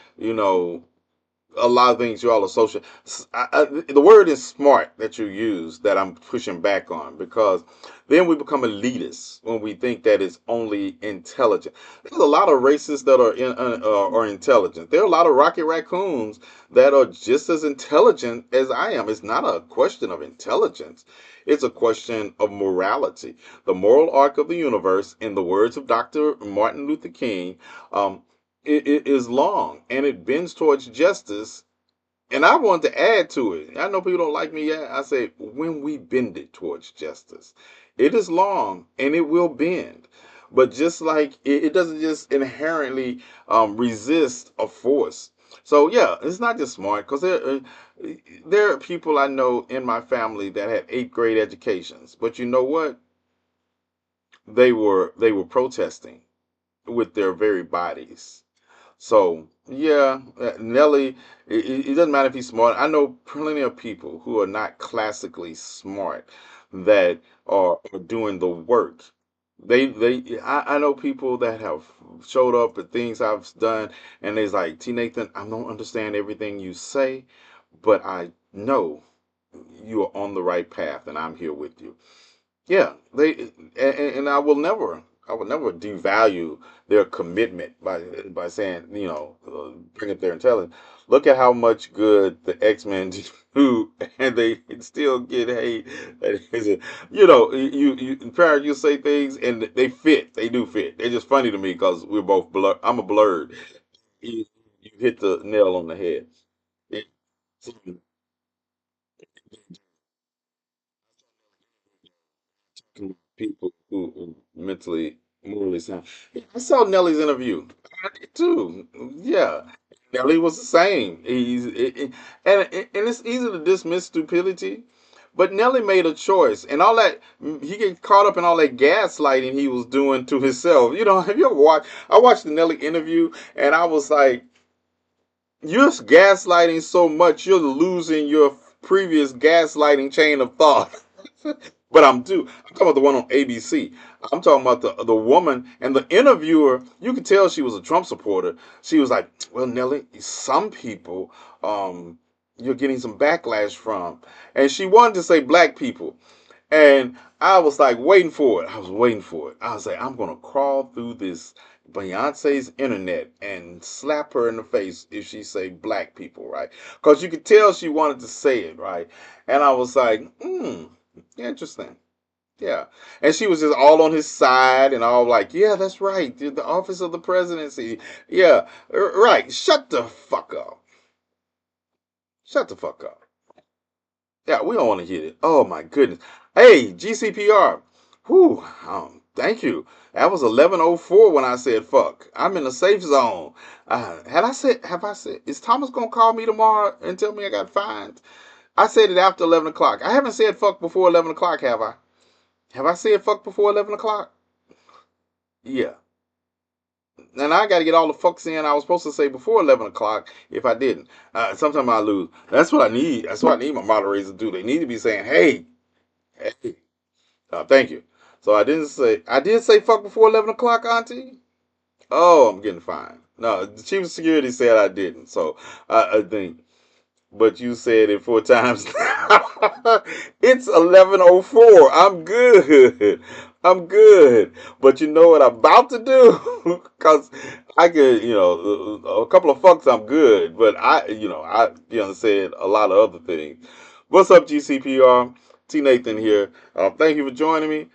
a lot of things you all associate. The word is smart that you use that I'm pushing back on, because then we become elitists when we think that it's only intelligent. There's a lot of racists that are intelligent. There are a lot of rocket raccoons that are just as intelligent as I am. It's not a question of intelligence. It's a question of morality. The moral arc of the universe, in the words of Dr. Martin Luther King, um, it is long and it bends towards justice. And I want to add to it. I know people don't like me yet. I say, when we bend it towards justice, it is long and it will bend. But just like it doesn't just inherently resist a force. So yeah, it's not just smart, because there are people I know in my family that had eighth grade educations. But you know what? They were protesting with their very bodies. So yeah, Nelly. It doesn't matter if he's smart. I know plenty of people who are not classically smart that are doing the work. I know people that have showed up at things I've done, and they's like, T Nathan, I don't understand everything you say, but I know you are on the right path, and I'm here with you. Yeah, and I will never devalue their commitment by saying, bring up their intelligence. Look at how much good the X-Men do, and they still get hate. Prior you say things and they fit. They do fit. They're just funny to me because we're both blur. I'm a blurred. You, you hit the nail on the head. It- People who mentally, morally sound. Yeah, I saw Nelly's interview. I did too. Yeah, Nelly was the same. And it's easy to dismiss stupidity, but Nelly made a choice, and all that he get caught up in all that gaslighting he was doing to himself. Have you ever watched? I watched the Nelly interview, and I was like, you're gaslighting so much, you're losing your previous gaslighting chain of thought. But I'm talking about the one on ABC. I'm talking about the woman and the interviewer. You could tell she was a Trump supporter. She was like, "Well, Nelly, some people, you're getting some backlash from," and she wanted to say black people, and I was like waiting for it. I was waiting for it. I was like, I'm gonna crawl through this Beyonce's internet and slap her in the face if she say black people, right? Because you could tell she wanted to say it, right? And I was like, interesting. Yeah. And she was just all on his side and all like, yeah, that's right. The office of the presidency. Yeah, right. Shut the fuck up. Shut the fuck up. Yeah, we don't want to hear it. Oh my goodness. Hey, GCPR. Whew. Thank you. That was 11:04 when I said fuck. I'm in a safe zone. Have I said, is Thomas gonna call me tomorrow and tell me I got fined? I said it after 11 o'clock. I haven't said fuck before 11 o'clock, have I? Have I said fuck before 11 o'clock? Yeah. And I got to get all the fucks in I was supposed to say before 11 o'clock if I didn't. Sometimes I lose. That's what I need. That's what I need my moderators to do. They need to be saying, hey, hey. Thank you. So I did say fuck before 11 o'clock, Auntie? Oh, I'm getting fined. No, the chief of security said I didn't. So I think, but you said it 4 times. It's 11:04. I'm good. I'm good. But you know what I'm about to do? Because I could, a couple of fucks, I'm good. But said a lot of other things. What's up, GCPR? T Nathan here. Thank you for joining me.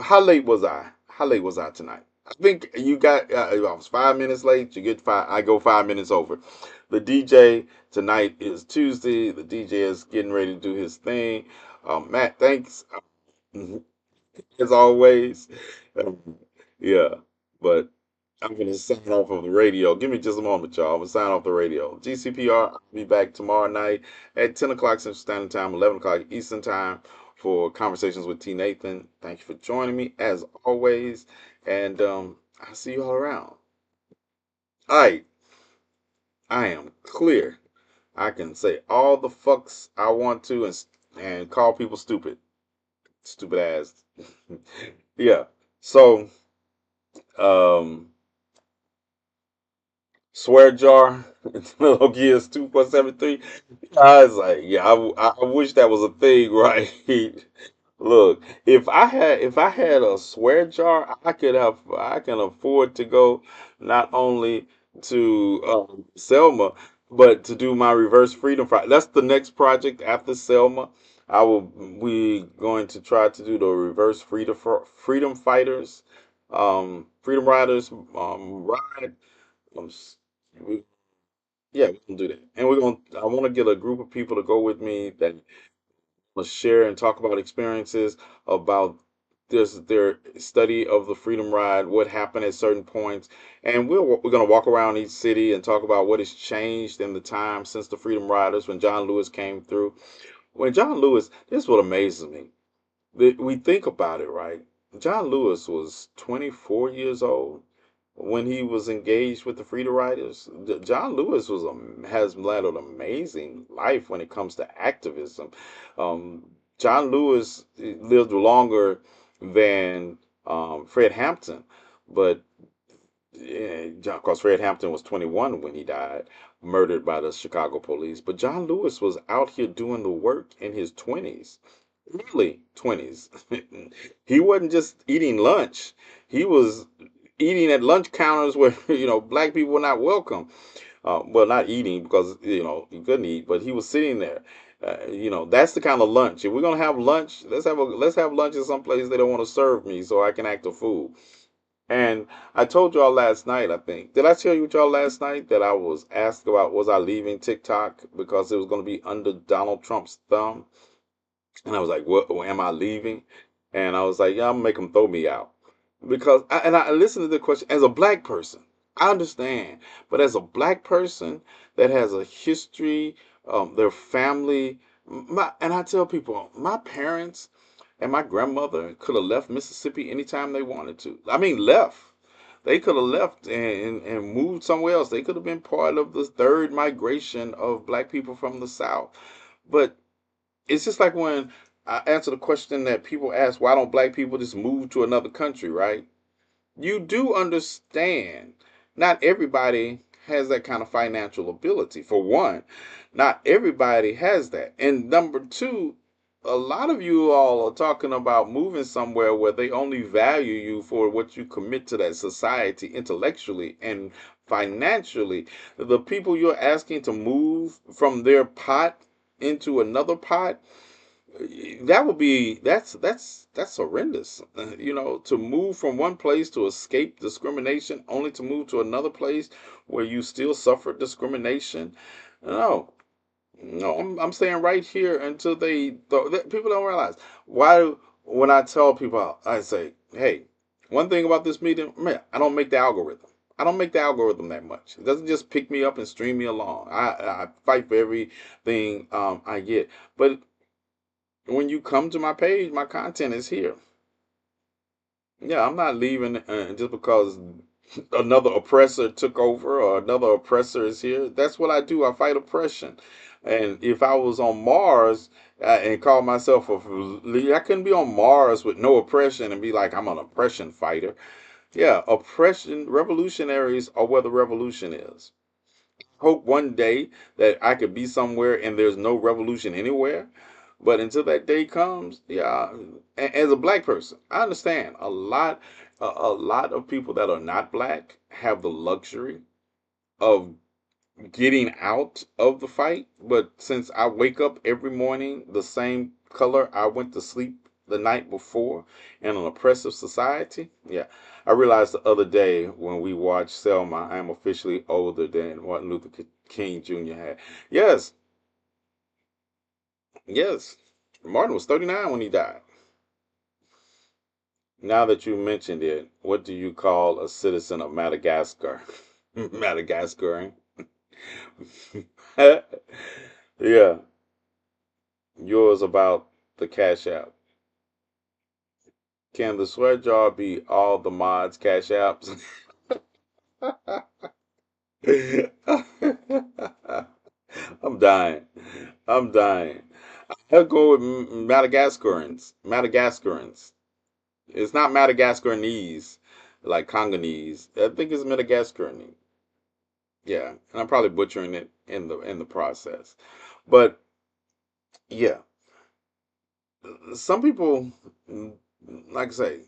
How late was I? How late was I tonight? I think you got. I was 5 minutes late. You get five. I go 5 minutes over. The DJ tonight is Tuesday. The DJ is getting ready to do his thing. Matt, thanks as always. Um, yeah, but I'm gonna sign off of the radio. Give me just a moment, y'all. I'm gonna sign off the radio. GCPR. I'll be back tomorrow night at 10 o'clock Central Standard Time, 11 o'clock Eastern Time for conversations with T Nathan. Thank you for joining me as always, and I'll see you all around. All right, I am clear. I can say all the fucks I want to and call people stupid, stupid ass. Yeah. So um swear jar, little Gears 2.73. I was like, yeah, I wish that was a thing, right? Look, if I had a swear jar, I can afford to go not only to Selma, but to do my reverse freedom fight. That's the next project after Selma. We going to try to do the reverse freedom fighters, freedom riders ride. Um, s- we, yeah, we can do that, and we're gonna. I want to get a group of people to go with me that share and talk about experiences about their study of the Freedom Ride, what happened at certain points, and we're gonna walk around each city and talk about what has changed in the time since the Freedom Riders when John Lewis came through. When John Lewis, this is what amazes me. We think about it, right? John Lewis was 24 years old when he was engaged with the Freedom Riders. John Lewis has led an amazing life when it comes to activism. Um, John Lewis lived longer than Fred Hampton, but because Fred Hampton was 21 when he died, murdered by the Chicago police. But John Lewis was out here doing the work in his 20s, early 20s. He wasn't just eating lunch. He was eating at lunch counters where black people were not welcome. Well, not eating because he couldn't eat, but he was sitting there. That's the kind of lunch. If we're gonna have lunch, let's have lunch in some place they don't want to serve me, so I can act a fool. And I told y'all last night, I think. Did I tell you y'all last night that I was asked about was I leaving TikTok because it was going to be under Donald Trump's thumb? And I was like, "What? Am I leaving?" And I was like, "Yeah, I'm gonna make them throw me out." Because I listened to the question as a black person. I understand, but as a black person that has a history, their family, and I tell people, my parents and my grandmother could have left Mississippi anytime they wanted to. I mean, left. They could have left and moved somewhere else. They could have been part of the third migration of black people from the South. But it's just like when I answer the question that people ask, why don't black people just move to another country, right? You do understand not everybody has that kind of financial ability. For one, not everybody has that. And number two, a lot of you all are talking about moving somewhere where they only value you for what you commit to that society intellectually and financially. The people you're asking to move from their pot into another pot, that's horrendous. To move from one place to escape discrimination only to move to another place where you still suffer discrimination. No, no, I'm staying right here until people don't realize why. When I tell people, I say, hey, one thing about this meeting, man, I don't make the algorithm. I don't make the algorithm that much. It doesn't just pick me up and stream me along. I fight for everything I get. But when you come to my page, my content is here. Yeah, I'm not leaving just because another oppressor took over or another oppressor is here. That's what I do. I fight oppression. And if I was on Mars and called myself I couldn't be on Mars with no oppression and be like, I'm an oppression fighter. Yeah, oppression, revolutionaries are where the revolution is. Hope one day that I could be somewhere and there's no revolution anywhere. But until that day comes, yeah, as a black person, I understand a lot of people that are not black have the luxury of getting out of the fight. But since I wake up every morning the same color I went to sleep the night before in an oppressive society, yeah, I realized the other day when we watched Selma, I am officially older than Martin Luther King Jr. had. Yes, yes, Martin was 39 when he died. Now that you mentioned it, what do you call a citizen of Madagascar? Madagascar. Yeah, yours about the Cash App. Can the sweat jar be all the mods Cash Apps? I'm dying. I'm dying. I'll go with Madagascarans. Madagascarans. It's not Madagascarnese, like Congolese. I think it's Madagascarnese. Yeah, and I'm probably butchering it in the process. But yeah, some people, mm, like I say,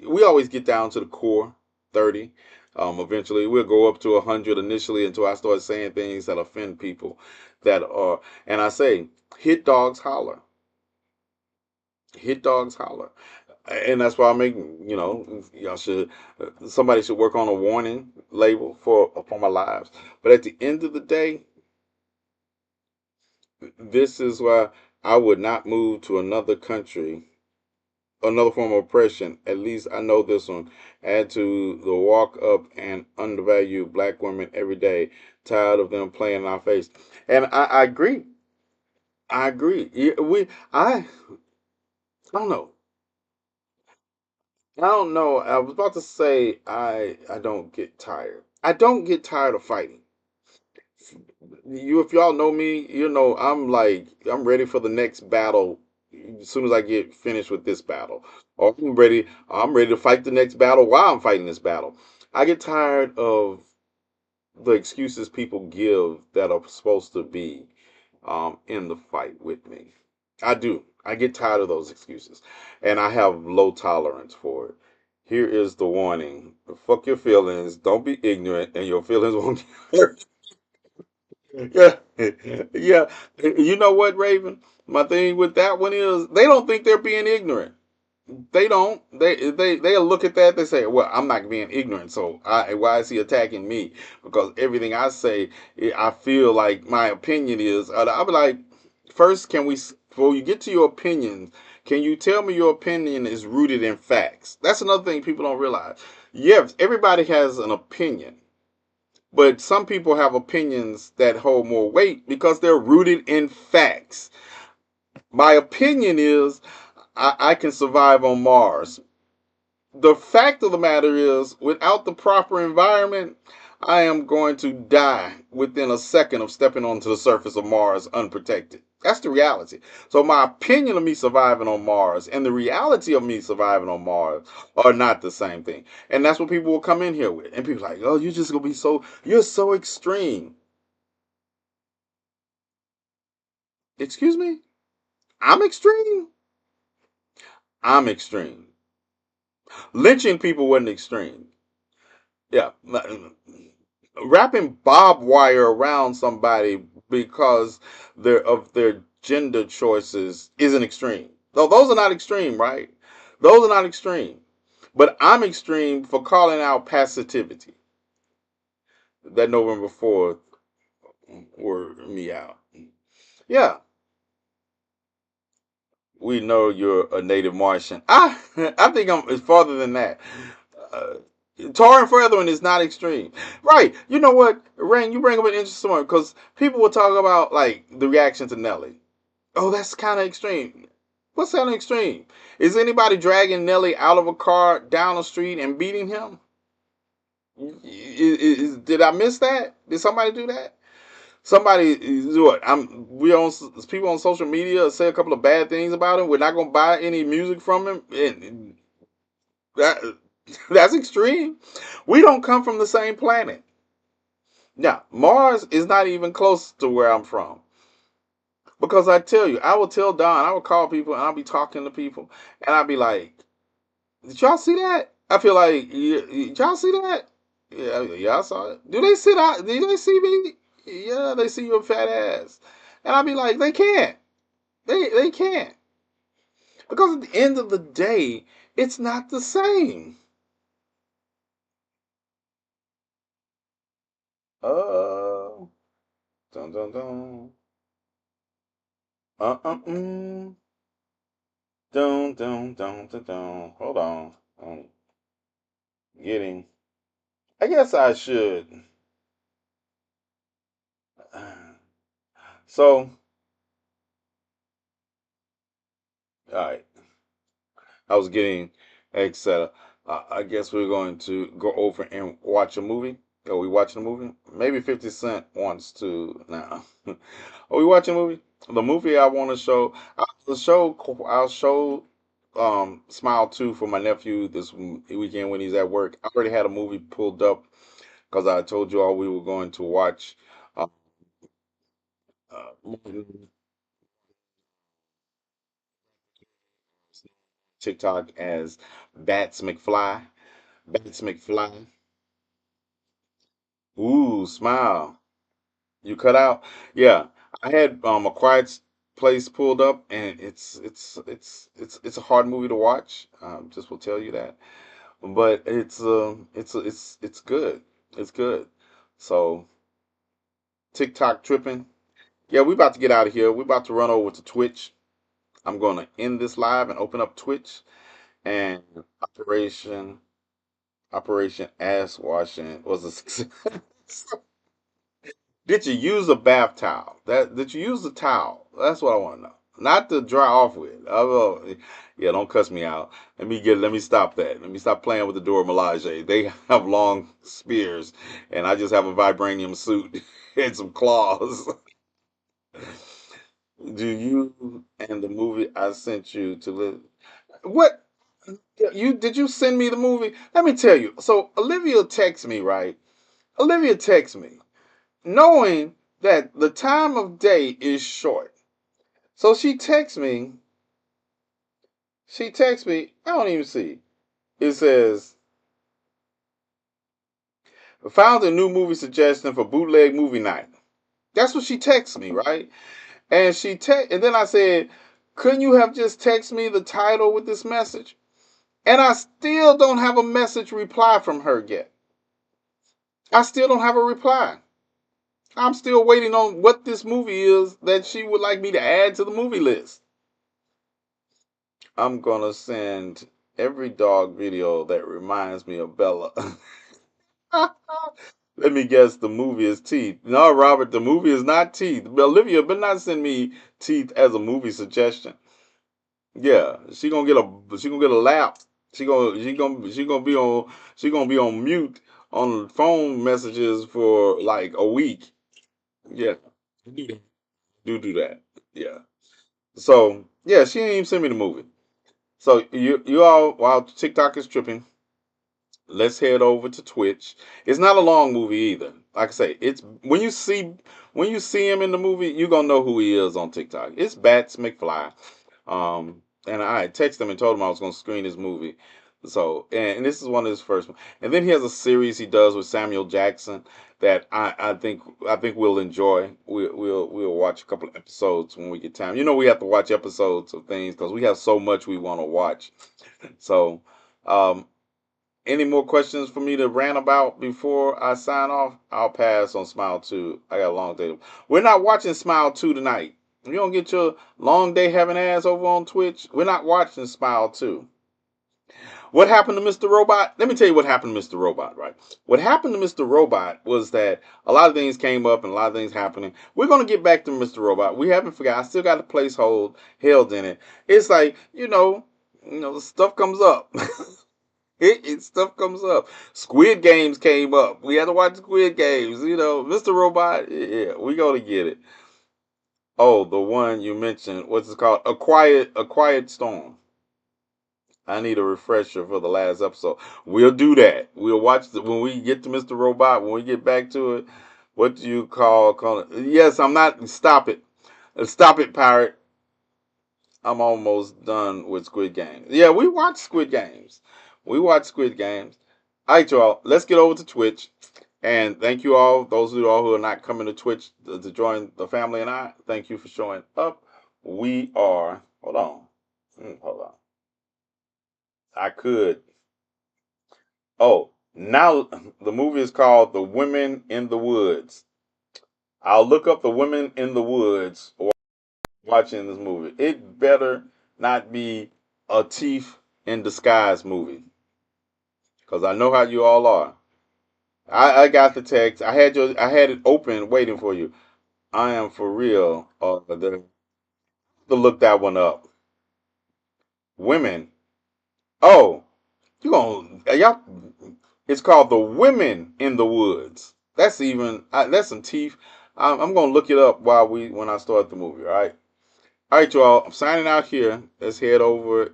we always get down to the core 30. Eventually, we'll go up to 100 initially until I start saying things that offend people that are, and I say, hit dogs holler, hit dogs holler. And that's why I make, y'all should, somebody should work on a warning label for my lives. But at the end of the day, this is why I would not move to another country, another form of oppression. At least I know this one. Add to the walk up and undervalue black women every day. Tired of them playing in our face. And I agree. I agree. I don't know. I don't know. I was about to say I don't get tired. I don't get tired of fighting. If y'all know me, I'm like I'm ready for the next battle as soon as I get finished with this battle. Or I'm ready to fight the next battle while I'm fighting this battle. I get tired of the excuses people give that are supposed to be in the fight with me. I do. I get tired of those excuses. And I have low tolerance for it. Here is the warning. Fuck your feelings. Don't be ignorant, and your feelings won't be hurt. Yeah, yeah. You know what, Raven? My thing with that one is they don't think they're being ignorant. They don't. They'll look at that. They say, "Well, I'm not being ignorant, so why is he attacking me?" Because everything I say, I feel like my opinion is. I'll be like, first, before you get to your opinion, can you tell me your opinion is rooted in facts? That's another thing people don't realize. Yes, everybody has an opinion, but some people have opinions that hold more weight because they're rooted in facts. My opinion is I can survive on Mars. The fact of the matter is, without the proper environment, I am going to die within a second of stepping onto the surface of Mars unprotected. That's the reality. So my opinion of me surviving on Mars and the reality of me surviving on Mars are not the same thing. And that's what people will come in here with. And people are like, oh, you're so extreme. Excuse me? I'm extreme? I'm extreme. Lynching people wasn't extreme. Yeah. Wrapping barbed wire around somebody because of their gender choices isn't extreme. No, those are not extreme, right? Those are not extreme. But I'm extreme for calling out passivity. That November 4th wore me out. Yeah, we know you're a native Martian. I think it's farther than that. Uh, Tar and Feathering is not extreme. Right. You know what, Rain, you bring up an interesting one because people will talk about like the reaction to Nelly. Oh, that's kind of extreme. What's kind of extreme? Is anybody dragging Nelly out of a car down the street and beating him? Did I miss that? Did somebody do that? Somebody do it. We on people on social media say a couple of bad things about him. We're not gonna buy any music from him, and that that's extreme. We don't come from the same planet. Now, Mars is not even close to where I'm from. Because I tell you, I will tell Don, I will call people and I'll be talking to people and I'll be like, did y'all see that? I feel like, did y'all see that? Yeah, I saw it. Do they see that? Do they see me? Yeah, they see your fat ass. And I'll be like, they can't. They can't. Because at the end of the day, it's not the same. Uh, dun dun dun. Mm. Dun dun dun dun dun. Hold on. I'm getting. I guess I should. So, all right. I was getting etc. I guess we're going to go over and watch a movie. Are we watching a movie? Maybe 50 Cent wants to now. Are we watching a movie? The movie I want to show, I'll show Smile 2 for my nephew this weekend when he's at work. I already had a movie pulled up because I told you all we were going to watch uh, TikTok as Bats McFly. Bats McFly. Ooh, smile. You cut out? Yeah. I had A Quiet Place pulled up, and it's a hard movie to watch. Just will tell you that. But it's good. It's good. So TikTok tripping. Yeah, we about to get out of here. We about to run over to Twitch. I'm gonna end this live and open up Twitch and Operation Ass Washing was a success. Did you use a bath towel? Did you use a towel? That's what I want to know. Not to dry off with. Yeah, don't cuss me out. Let me stop that. Let me stop playing with the Dora Milaje. They have long spears, and I just have a vibranium suit and some claws. Do you and the movie I sent you to live? What you did you send me the movie? Let me tell you. So Olivia texts me, right? Olivia texts me, knowing that the time of day is short. So she texts me, I don't even see. It says, found a new movie suggestion for bootleg movie night. That's what she texts me, right? And then I said, couldn't you have just texted me the title with this message? And I still don't have a message reply from her yet. I still don't have a reply. I'm still waiting on what this movie is that she would like me to add to the movie list. I'm gonna send every dog video that reminds me of Bella. Let me guess, the movie is Teeth. No, Robert, the movie is not Teeth. Olivia, but not send me Teeth as a movie suggestion. Yeah, she gonna get a lap. She gonna be on mute on phone messages for like a week. Yeah, do that. Yeah. So yeah, she didn't even send me the movie. So you all, while TikTok is tripping, let's head over to Twitch. It's not a long movie either. Like I say, it's when you see him in the movie, you're gonna know who he is on TikTok. It's Bats McFly. And I texted him and told him I was gonna screen his movie. So and this is one of his first ones. And then he has a series he does with Samuel Jackson that I think we'll enjoy. We'll watch a couple of episodes when we get time. You know, we have to watch episodes of things because we have so much we want to watch. So um any more questions for me to rant about before I sign off? I'll pass on Smile 2. I got a long day. We're not watching Smile 2 tonight. You don't get your long day having ass over on Twitch. We're not watching Smile 2. What happened to Mr. Robot? Let me tell you what happened to Mr. Robot, right? What happened to Mr. Robot was that a lot of things came up and a lot of things happening. We're going to get back to Mr. Robot. We haven't forgot. I still got a placehold held in it. It's like, stuff comes up. Stuff comes up. Squid Games came up. We had to watch Squid Games. Mr. Robot. Yeah, we gonna get it. Oh, the one you mentioned. What's it called? A Quiet Storm. I need a refresher for the last episode. We'll do that. We'll watch when we get to Mr. Robot. When we get back to it. What do you call it? Yes, I'm not. Stop it. Stop it, pirate. I'm almost done with Squid Games. Yeah, we watch Squid Games. We watch Squid Games. All right, y'all. Let's get over to Twitch. And thank you all, those of you all who are not coming to Twitch to join the family and I. Thank you for showing up. We are. Hold on. Hold on. I could. Oh, now the movie is called The Women in the Woods. I'll look up The Women in the Woods watching this movie. It better not be a thief in disguise movie. Because I know how you all are. I got the text. I had it open waiting for you. I am for real. To look that one up. Women. Oh, you gonna y'all? It's called The Women in the Woods. That's some teeth. I'm gonna look it up when I start the movie. All right, y'all. I'm signing out here. Let's head over